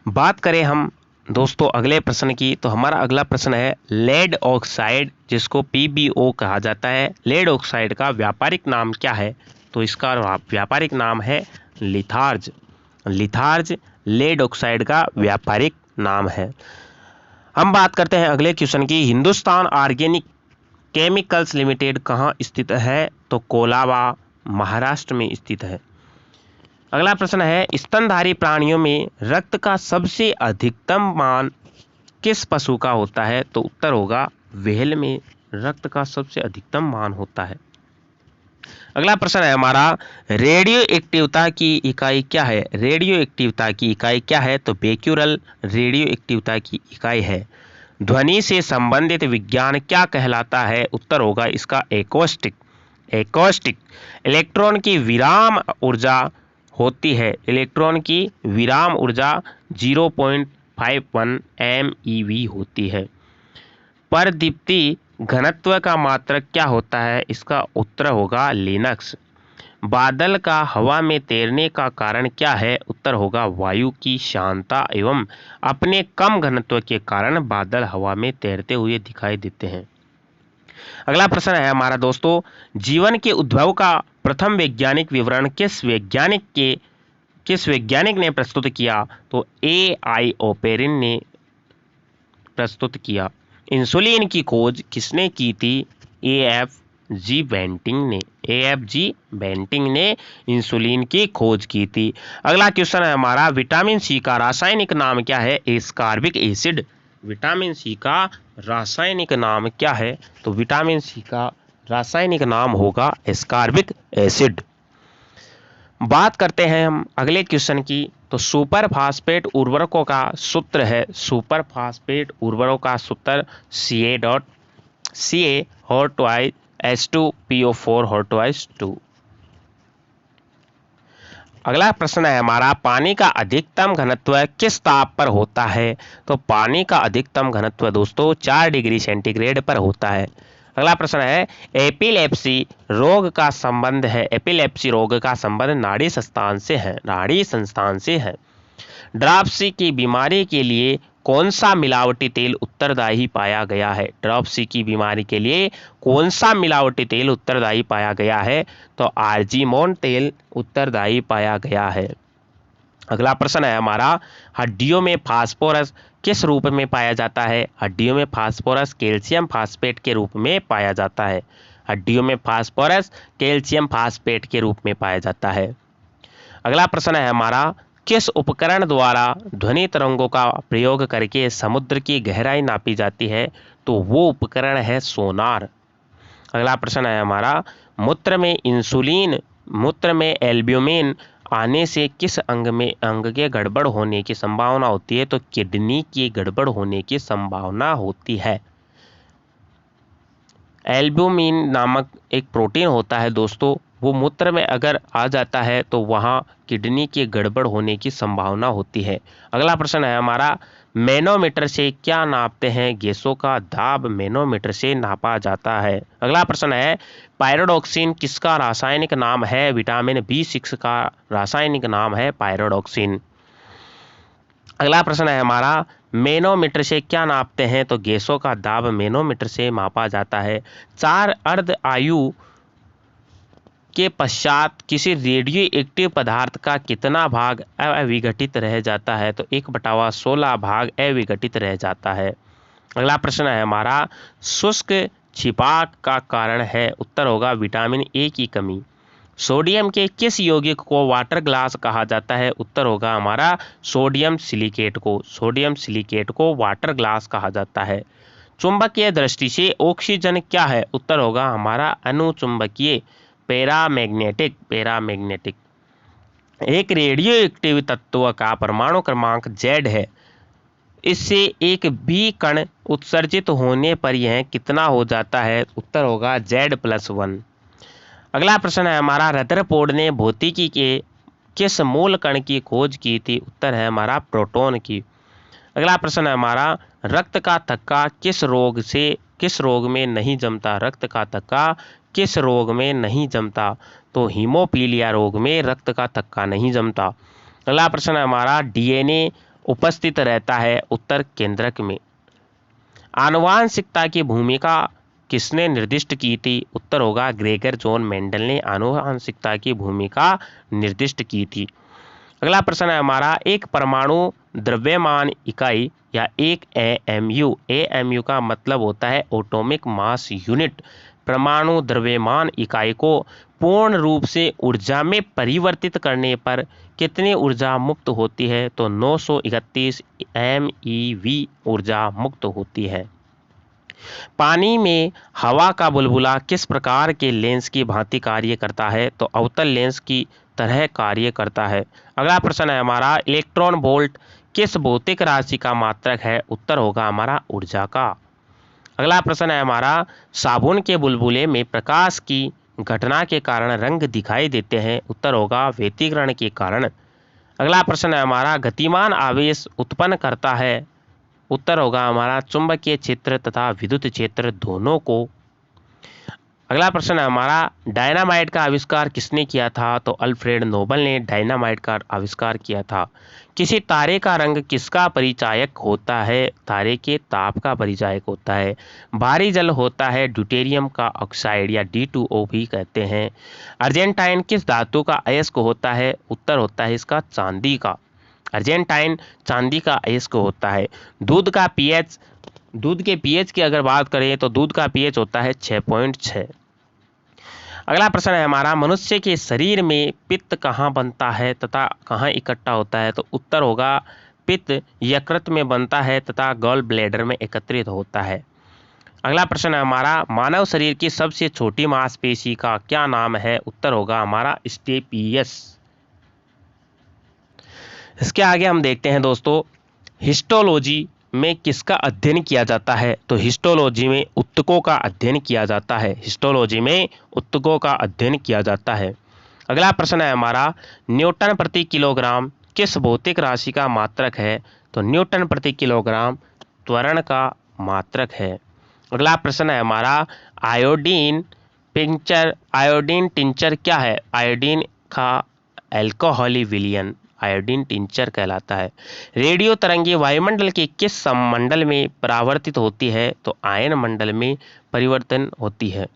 बात करें हम दोस्तों अगले प्रश्न की, तो हमारा अगला प्रश्न है, लेड ऑक्साइड जिसको PbO कहा जाता है, लेड ऑक्साइड का व्यापारिक नाम क्या है? तो इसका व्यापारिक नाम है लिथार्ज, लिथार्ज लेड ऑक्साइड का व्यापारिक नाम है। हम बात करते हैं अगले क्वेश्चन की, हिंदुस्तान ऑर्गेनिक केमिकल्स लिमिटेड कहाँ स्थित है? तो कोलाबा महाराष्ट्र में स्थित है। अगला प्रश्न है, स्तनधारी प्राणियों में रक्त का सबसे अधिकतम मान किस पशु का होता है? तो उत्तर होगा व्हेल में रक्त का सबसे अधिकतम मान होता है। अगला प्रश्न है हमारा, रेडियो एक्टिवता की इकाई क्या है? रेडियो एक्टिवता की इकाई क्या है? तो बेक्यूरल रेडियो एक्टिवता की इकाई है। ध्वनि से संबंधित विज्ञान क्या कहलाता है? उत्तर होगा इसका एकॉस्टिक। एकॉस्टिक। इलेक्ट्रॉन की विराम ऊर्जा होती है, इलेक्ट्रॉन की विराम ऊर्जा 0.51 MeV होती है। परदीप्ति घनत्व का मात्रक क्या होता है? इसका उत्तर होगा लिनक्स। बादल का हवा में तैरने का कारण क्या है? उत्तर होगा वायु की शांतता एवं अपने कम घनत्व के कारण बादल हवा में तैरते हुए दिखाई देते हैं। अगला प्रश्न है हमारा दोस्तों, जीवन के उद्भव का प्रथम वैज्ञानिक विवरण किस वैज्ञानिक ने प्रस्तुत किया? तो A.I. ओपेरिन ने प्रस्तुत किया। इंसुलिन की खोज किसने की थी? AFG बेंटिंग ने इंसुलिन की खोज की थी। अगला क्वेश्चन है हमारा, विटामिन सी का रासायनिक नाम क्या है? Ascorbic acid. विटामिन सी का रासायनिक नाम क्या है? तो विटामिन सी का रासायनिक नाम होगा एस्कॉर्बिक एसिड। बात करते हैं हम अगले क्वेश्चन की, तो सुपर फास्फेट उर्वरकों का सूत्र है। सुपर फास्फेट उर्वरकों का सूत्र Ca(H2PO4)2। अगला प्रश्न है हमारा, पानी का अधिकतम घनत्व किस ताप पर होता है? तो पानी का अधिकतम घनत्व दोस्तों 4 डिग्री सेंटीग्रेड पर होता है। अगला प्रश्न है, एपिलेप्सी रोग का संबंध नाड़ी संस्थान से है। ड्रॉप्सी की बीमारी के लिए कौन सा मिलावटी तेल उत्तरदायी पाया गया है? ड्रॉप्सी की बीमारी के लिए कौन सा मिलावटी तेल उत्तरदायी पाया गया है? तो आर्जिमोन तेल उत्तरदायी पाया गया है। अगला प्रश्न है हमारा, हड्डियों में फास्फोरस किस रूप में पाया जाता है? हड्डियों में फास्फोरस कैल्शियम फास्फेट के रूप में पाया जाता है। हड्डियों में फास्फोरस कैल्शियम फास्फेट के रूप में पाया जाता है। अगला प्रश्न है हमारा, किस उपकरण द्वारा ध्वनि तरंगों का प्रयोग करके समुद्र की गहराई नापी जाती है? तो वो उपकरण है सोनार। अगला प्रश्न है हमारा, मूत्र में एल्ब्यूमिन आने से किस अंग के गड़बड़ होने की संभावना होती है? तो किडनी की गड़बड़ होने की संभावना होती है। एल्ब्यूमिन नामक एक प्रोटीन होता है दोस्तों, वो मूत्र में अगर आ जाता है तो वहाँ किडनी की गड़बड़ होने की संभावना होती है। अगला प्रश्न है हमारा, मैनोमीटर से क्या नापते हैं? गैसों का दाब मैनोमीटर से नापा जाता है। अगला प्रश्न है, पायरोडॉक्सिन किसका रासायनिक नाम है? विटामिन B6 का रासायनिक नाम है पायरोडॉक्सिन। अगला प्रश्न है हमारा, मैनोमीटर से क्या नापते हैं? तो गैसों का दाब मैनोमीटर से मापा जाता है। 4 अर्ध आयु के पश्चात किसी रेडियो एक्टिव पदार्थ का कितना भाग अविघटित रह जाता है? तो 1/16 भाग अविघटित रह जाता है। अगला प्रश्न है हमारा, शुष्क छिपाक का कारण है? उत्तर होगा विटामिन A की कमी। सोडियम के किस यौगिक को वाटर ग्लास कहा जाता है? उत्तर होगा हमारा सोडियम सिलिकेट को वाटर ग्लास कहा जाता है। चुंबकीय दृष्टि से ऑक्सीजन क्या है? उत्तर होगा हमारा अनुचुंबकीय पैरामैग्नेटिक। एक रेडियो एक्टिव तत्व का परमाणु क्रमांक Z है, इससे एक भी कण उत्सर्जित होने पर यह कितना हो जाता है? उत्तर होगा Z+1। अगला प्रश्न है हमारा, रदरफोर्ड ने भौतिकी के किस मूल कण की खोज की थी? उत्तर है हमारा प्रोटॉन की। अगला प्रश्न है हमारा, रक्त का थक्का किस रोग में नहीं जमता? रक्त का थक्का किस रोग में नहीं जमता? तो हीमोफीलिया रोग में रक्त का थक्का नहीं जमता। अगला प्रश्न है हमारा, DNA उपस्थित रहता है? उत्तर केंद्रक में। आनुवांशिकता की भूमिका किसने निर्दिष्ट की थी? उत्तर होगा ग्रेगर जॉन मेंडल ने आनुवांशिकता की भूमिका निर्दिष्ट की थी। अगला प्रश्न है हमारा, एक परमाणु द्रव्यमान इकाई या एक AMU का मतलब होता है एटॉमिक मास यूनिट परमाणु द्रव्यमान इकाई को पूर्ण रूप से ऊर्जा में परिवर्तित करने पर कितनी ऊर्जा मुक्त होती है? तो 931 MeV ऊर्जा मुक्त होती है। पानी में हवा का बुलबुला किस प्रकार के लेंस की भांति कार्य करता है? तो अवतल लेंस की तरह कार्य करता है। अगला प्रश्न है हमारा, इलेक्ट्रॉन वोल्ट किस भौतिक राशि का मात्रक है? उत्तर होगा हमारा ऊर्जा का। अगला प्रश्न है हमारा, साबुन के बुलबुले में प्रकाश की घटना के कारण रंग दिखाई देते हैं? उत्तर होगा व्यतिकरण के कारण। अगला प्रश्न है हमारा, गतिमान आवेश उत्पन्न करता है? उत्तर होगा हमारा चुंबकीय क्षेत्र तथा विद्युत क्षेत्र दोनों को। अगला प्रश्न है हमारा, डायनामाइट का आविष्कार किसने किया था? तो अल्फ्रेड नोबल ने डायनामाइट का आविष्कार किया था। किसी तारे का रंग किसका परिचायक होता है? तारे के ताप का परिचायक होता है। भारी जल होता है ड्यूटेरियम का ऑक्साइड या D2O भी कहते हैं। अर्जेंटाइन किस धातु का अयस्क होता है? उत्तर होता है इसका चांदी का। अर्जेंटाइन चांदी का अयस्क होता है। दूध के पीएच की अगर बात करें तो दूध का पीएच होता है 6.6। अगला प्रश्न है हमारा, मनुष्य के शरीर में पित्त कहाँ बनता है तथा कहाँ इकट्ठा होता है? तो उत्तर होगा पित्त यकृत में बनता है तथा गॉल ब्लैडर में एकत्रित होता है। अगला प्रश्न है हमारा, मानव शरीर की सबसे छोटी मांसपेशी का क्या नाम है? उत्तर होगा हमारा स्टेपियस। इसके आगे हम देखते हैं दोस्तों, हिस्टोलॉजी में किसका अध्ययन किया जाता है? तो हिस्टोलॉजी में ऊतकों का अध्ययन किया जाता है। हिस्टोलॉजी में ऊतकों का अध्ययन किया जाता है। अगला प्रश्न है हमारा, न्यूटन प्रति किलोग्राम किस भौतिक राशि का मात्रक है? तो न्यूटन प्रति किलोग्राम त्वरण का मात्रक है। अगला प्रश्न है हमारा, आयोडीन टिंचर क्या है? आयोडीन का एल्कोहली विलियन आयोडीन टिंचर कहलाता है। रेडियो तरंगे वायुमंडल के किस सममंडल में परावर्तित होती है? तो आयन मंडल में परिवर्तन होती है।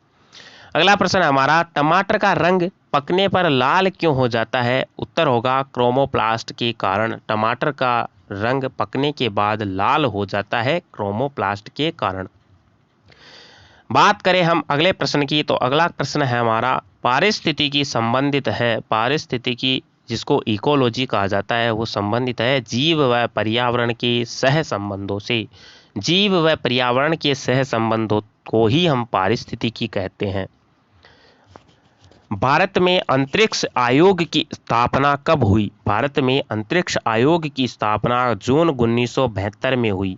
अगला प्रश्न हमारा, टमाटर का रंग पकने पर लाल क्यों हो जाता है? उत्तर होगा क्रोमोप्लास्ट के कारण। टमाटर का रंग पकने के बाद लाल हो जाता है क्रोमोप्लास्ट के कारण। बात करें हम अगले प्रश्न की, तो अगला प्रश्न है हमारा, पारिस्थितिकी संबंधित है। पारिस्थितिकी जिसको इकोलॉजी कहा जाता है वो संबंधित है जीव व पर्यावरण के सह संबंधों से। जीव व पर्यावरण के सह संबंधों को ही हम पारिस्थितिकी कहते हैं। भारत में अंतरिक्ष आयोग की स्थापना कब हुई? भारत में अंतरिक्ष आयोग की स्थापना जून 1972 में हुई।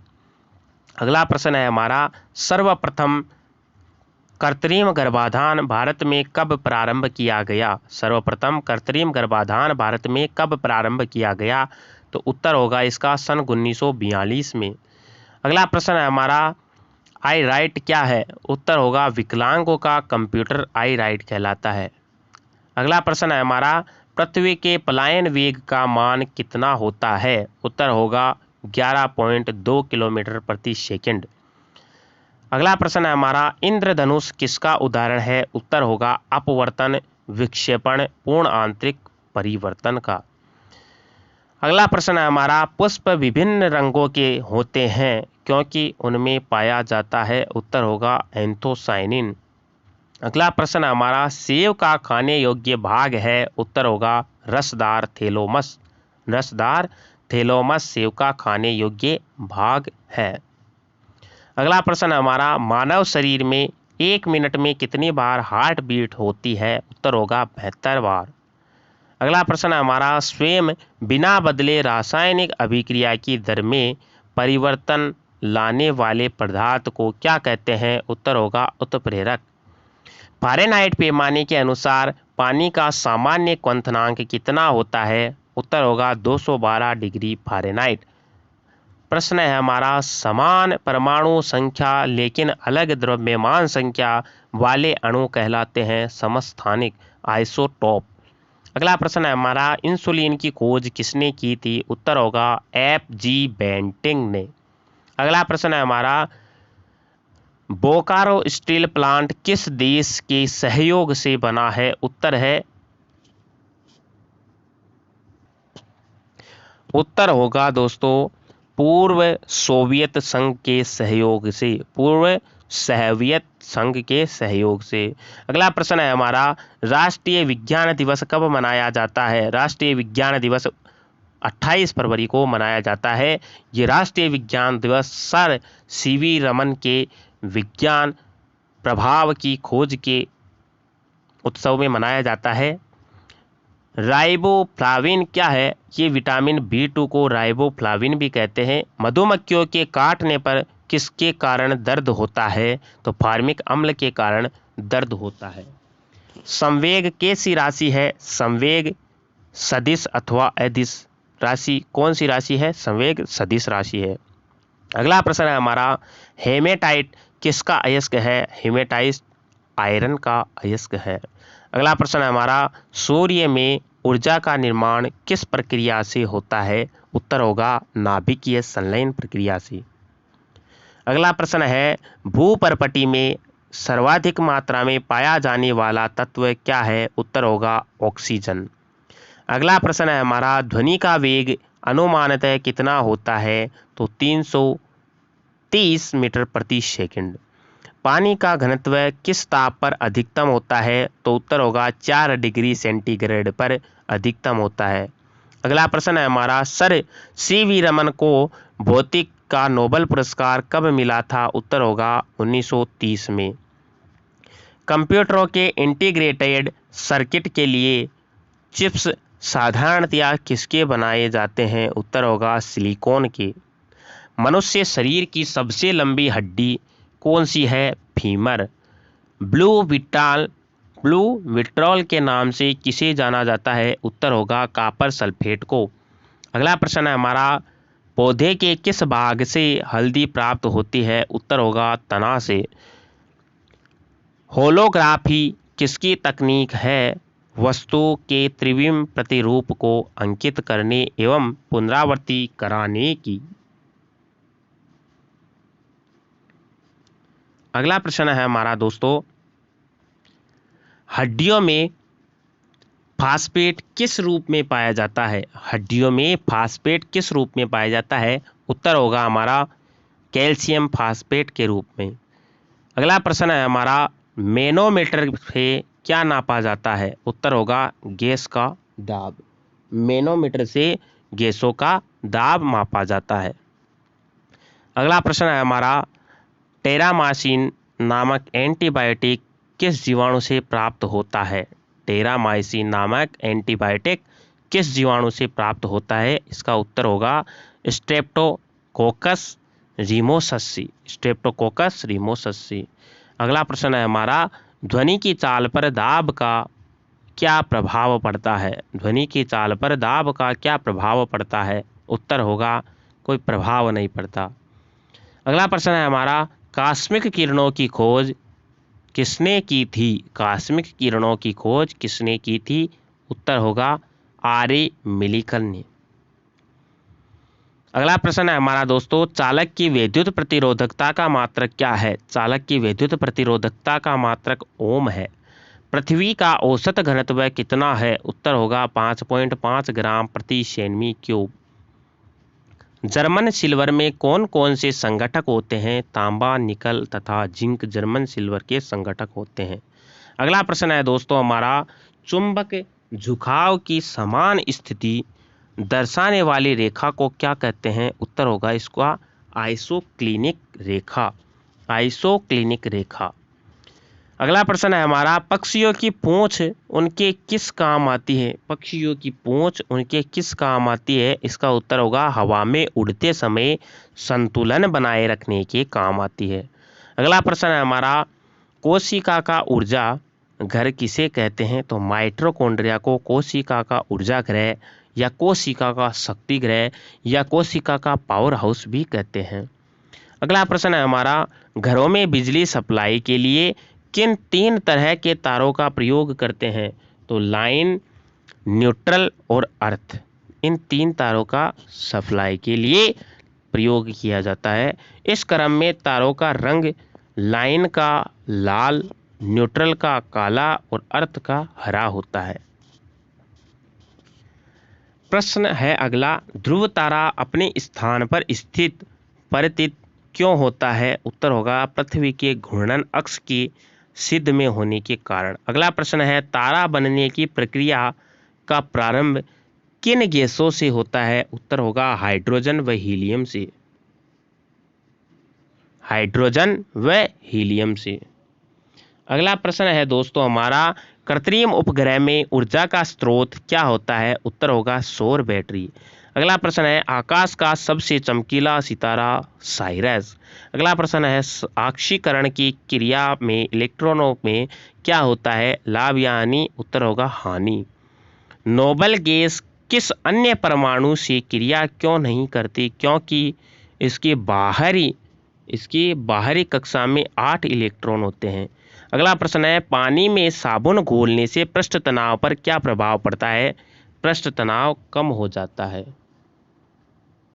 अगला प्रश्न है हमारा, सर्वप्रथम कृत्रिम गर्भाधान भारत में कब प्रारंभ किया गया? सर्वप्रथम कृत्रिम गर्भाधान भारत में कब प्रारंभ किया गया? तो उत्तर होगा इसका सन 1942 में। अगला प्रश्न है हमारा, आई राइट क्या है? उत्तर होगा विकलांगों का कंप्यूटर आई राइट कहलाता है। अगला प्रश्न है हमारा, पृथ्वी के पलायन वेग का मान कितना होता है? उत्तर होगा 11.2 किलोमीटर प्रति सेकंड। अगला प्रश्न है हमारा, इंद्रधनुष किसका उदाहरण है? उत्तर होगा अपवर्तन, विक्षेपण, पूर्ण आंतरिक परिवर्तन का। अगला प्रश्न है हमारा, पुष्प विभिन्न रंगों के होते हैं क्योंकि उनमें पाया जाता है? उत्तर होगा एंथोसाइनिन। अगला प्रश्न है हमारा, सेब का खाने योग्य भाग है? उत्तर होगा रसदार थैलोमस। रसदार थैलोमस सेब का खाने योग्य भाग है। अगला प्रश्न हमारा, मानव शरीर में 1 मिनट में कितनी बार हार्ट बीट होती है? उत्तर होगा 72 बार। अगला प्रश्न हमारा, स्वयं बिना बदले रासायनिक अभिक्रिया की दर में परिवर्तन लाने वाले पदार्थ को क्या कहते हैं? उत्तर होगा उत्प्रेरक। फ़ारेनहाइट पैमाने के अनुसार पानी का सामान्य क्वथनांक कितना होता है? उत्तर होगा 212 डिग्री फ़ारेनहाइट। प्रश्न है हमारा, समान परमाणु संख्या लेकिन अलग द्रव्यमान संख्या वाले अणु कहलाते हैं समस्थानिक आइसोटोप। अगला प्रश्न है हमारा, इंसुलिन की खोज किसने की थी? उत्तर होगा F.G. बेंटिंग ने। अगला प्रश्न है हमारा, बोकारो स्टील प्लांट किस देश के सहयोग से बना है? उत्तर है उत्तर होगा दोस्तों पूर्व सोवियत संघ के सहयोग से। पूर्व सोवियत संघ के सहयोग से। अगला प्रश्न है हमारा, राष्ट्रीय विज्ञान दिवस कब मनाया जाता है? राष्ट्रीय विज्ञान दिवस 28 फरवरी को मनाया जाता है। ये राष्ट्रीय विज्ञान दिवस सर सीवी रमन के विज्ञान प्रभाव की खोज के उत्सव में मनाया जाता है। राइबोफ्लाविन क्या है? ये विटामिन B2 को राइबोफ्लाविन भी कहते हैं। मधुमक्खियों के काटने पर किसके कारण दर्द होता है? तो फार्मिक अम्ल के कारण दर्द होता है। संवेग कैसी राशि है? संवेग सदिश अथवा अदिश राशि कौन सी राशि है? संवेग सदिश राशि है। अगला प्रश्न है हमारा, हेमेटाइट किसका अयस्क है? हेमेटाइट आयरन का अयस्क है। अगला प्रश्न है हमारा, सूर्य में ऊर्जा का निर्माण किस प्रक्रिया से होता है? उत्तर होगा नाभिकीय संलयन प्रक्रिया से। अगला प्रश्न है, भूपर्पटी में सर्वाधिक मात्रा में पाया जाने वाला तत्व क्या है? उत्तर होगा ऑक्सीजन। अगला प्रश्न है हमारा, ध्वनि का वेग अनुमानतः कितना होता है? तो 330 मीटर प्रति सेकंड। पानी का घनत्व किस ताप पर अधिकतम होता है? तो उत्तर होगा 4 डिग्री सेंटीग्रेड पर अधिकतम होता है। अगला प्रश्न है हमारा, सर सीवी रमन को भौतिक का नोबेल पुरस्कार कब मिला था? उत्तर होगा 1930 में। कंप्यूटरों के इंटीग्रेटेड सर्किट के लिए चिप्स साधारणतया किसके बनाए जाते हैं? उत्तर होगा सिलिकॉन के। मनुष्य शरीर की सबसे लंबी हड्डी कौन सी है? फीमर। ब्लू विट्रॉल के नाम से किसे जाना जाता है? उत्तर होगा कॉपर सल्फेट को। अगला प्रश्न है हमारा, पौधे के किस भाग से हल्दी प्राप्त होती है? उत्तर होगा तना से। होलोग्राफी किसकी तकनीक है? वस्तु के त्रिविम प्रतिरूप को अंकित करने एवं पुनरावृत्ति कराने की। अगला प्रश्न है हमारा दोस्तों, हड्डियों में फास्फेट किस रूप में पाया जाता है? हड्डियों में फास्फेट किस रूप में पाया जाता है? उत्तर होगा हमारा कैल्शियम फास्फेट के रूप में। अगला प्रश्न है हमारा, मैनोमीटर से क्या नापा जाता है? उत्तर होगा गैस का दाब। मैनोमीटर से गैसों का दाब मापा जाता है। अगला प्रश्न है हमारा, टेरामाइसिन नामक एंटीबायोटिक किस जीवाणु से प्राप्त होता है? टेरामाइसिन नामक एंटीबायोटिक किस जीवाणु से प्राप्त होता है? इसका उत्तर होगा स्ट्रेप्टोकोकस रिमोसस्सी। स्ट्रेप्टोकोकस रिमोसस्सी। अगला प्रश्न है हमारा, ध्वनि की चाल पर दाब का क्या प्रभाव पड़ता है? ध्वनि की चाल पर दाब का क्या प्रभाव पड़ता है? उत्तर होगा कोई प्रभाव नहीं पड़ता। अगला प्रश्न है हमारा, कॉस्मिक किरणों की खोज किसने की थी? कॉस्मिक किरणों की खोज किसने की थी? उत्तर होगा आर्य मिलिकन ने। अगला प्रश्न है हमारा दोस्तों, चालक की विद्युत प्रतिरोधकता का मात्रक क्या है? चालक की विद्युत प्रतिरोधकता का मात्रक ओम है। पृथ्वी का औसत घनत्व कितना है? उत्तर होगा 5.5 ग्राम प्रति सेमी क्यूब। जर्मन सिल्वर में कौन कौन से संघटक होते हैं? तांबा, निकल तथा जिंक जर्मन सिल्वर के संघटक होते हैं। अगला प्रश्न है दोस्तों हमारा, चुंबक झुकाव की समान स्थिति दर्शाने वाली रेखा को क्या कहते हैं? उत्तर होगा इसका आइसोक्लिनिक रेखा। आइसोक्लिनिक रेखा। अगला प्रश्न है हमारा, पक्षियों की पूंछ उनके किस काम आती है? पक्षियों की पूंछ उनके किस काम आती है? इसका उत्तर होगा हवा में उड़ते समय संतुलन बनाए रखने के काम आती है। अगला प्रश्न है हमारा, कोशिका का ऊर्जा घर किसे कहते हैं? तो माइटोकॉन्ड्रिया को कोशिका का ऊर्जा ग्रह या कोशिका का शक्ति ग्रह या कोशिका का पावर हाउस भी कहते हैं। अगला प्रश्न है हमारा, घरों में बिजली सप्लाई के लिए किन 3 तरह के तारों का प्रयोग करते हैं? तो लाइन, न्यूट्रल और अर्थ। इन 3 तारों का सप्लाई के लिए प्रयोग किया जाता है। इस क्रम में तारों का रंग लाइन का लाल, न्यूट्रल का काला और अर्थ का हरा होता है। प्रश्न है अगला, ध्रुव तारा अपने स्थान पर स्थित क्यों होता है? उत्तर होगा पृथ्वी के घूर्णन अक्ष की सिद्ध में होने के कारण। अगला प्रश्न है, तारा बनने की प्रक्रिया का प्रारंभ किन गैसों से होता है? उत्तर होगा हाइड्रोजन व हीलियम से। हाइड्रोजन व हीलियम से। अगला प्रश्न है दोस्तों हमारा, कृत्रिम उपग्रह में ऊर्जा का स्रोत क्या होता है? उत्तर होगा सौर बैटरी। अगला प्रश्न है, आकाश का सबसे चमकीला सितारा साइरस। अगला प्रश्न है, आक्सीकरण की क्रिया में इलेक्ट्रॉनों में क्या होता है? लाभ या हानि? उत्तर होगा हानि। नोबल गैस किस अन्य परमाणु से क्रिया क्यों नहीं करती? क्योंकि इसकी बाहरी कक्षा में 8 इलेक्ट्रॉन होते हैं। अगला प्रश्न है, पानी में साबुन घोलने से पृष्ठ तनाव पर क्या प्रभाव पड़ता है? पृष्ठ तनाव कम हो जाता है।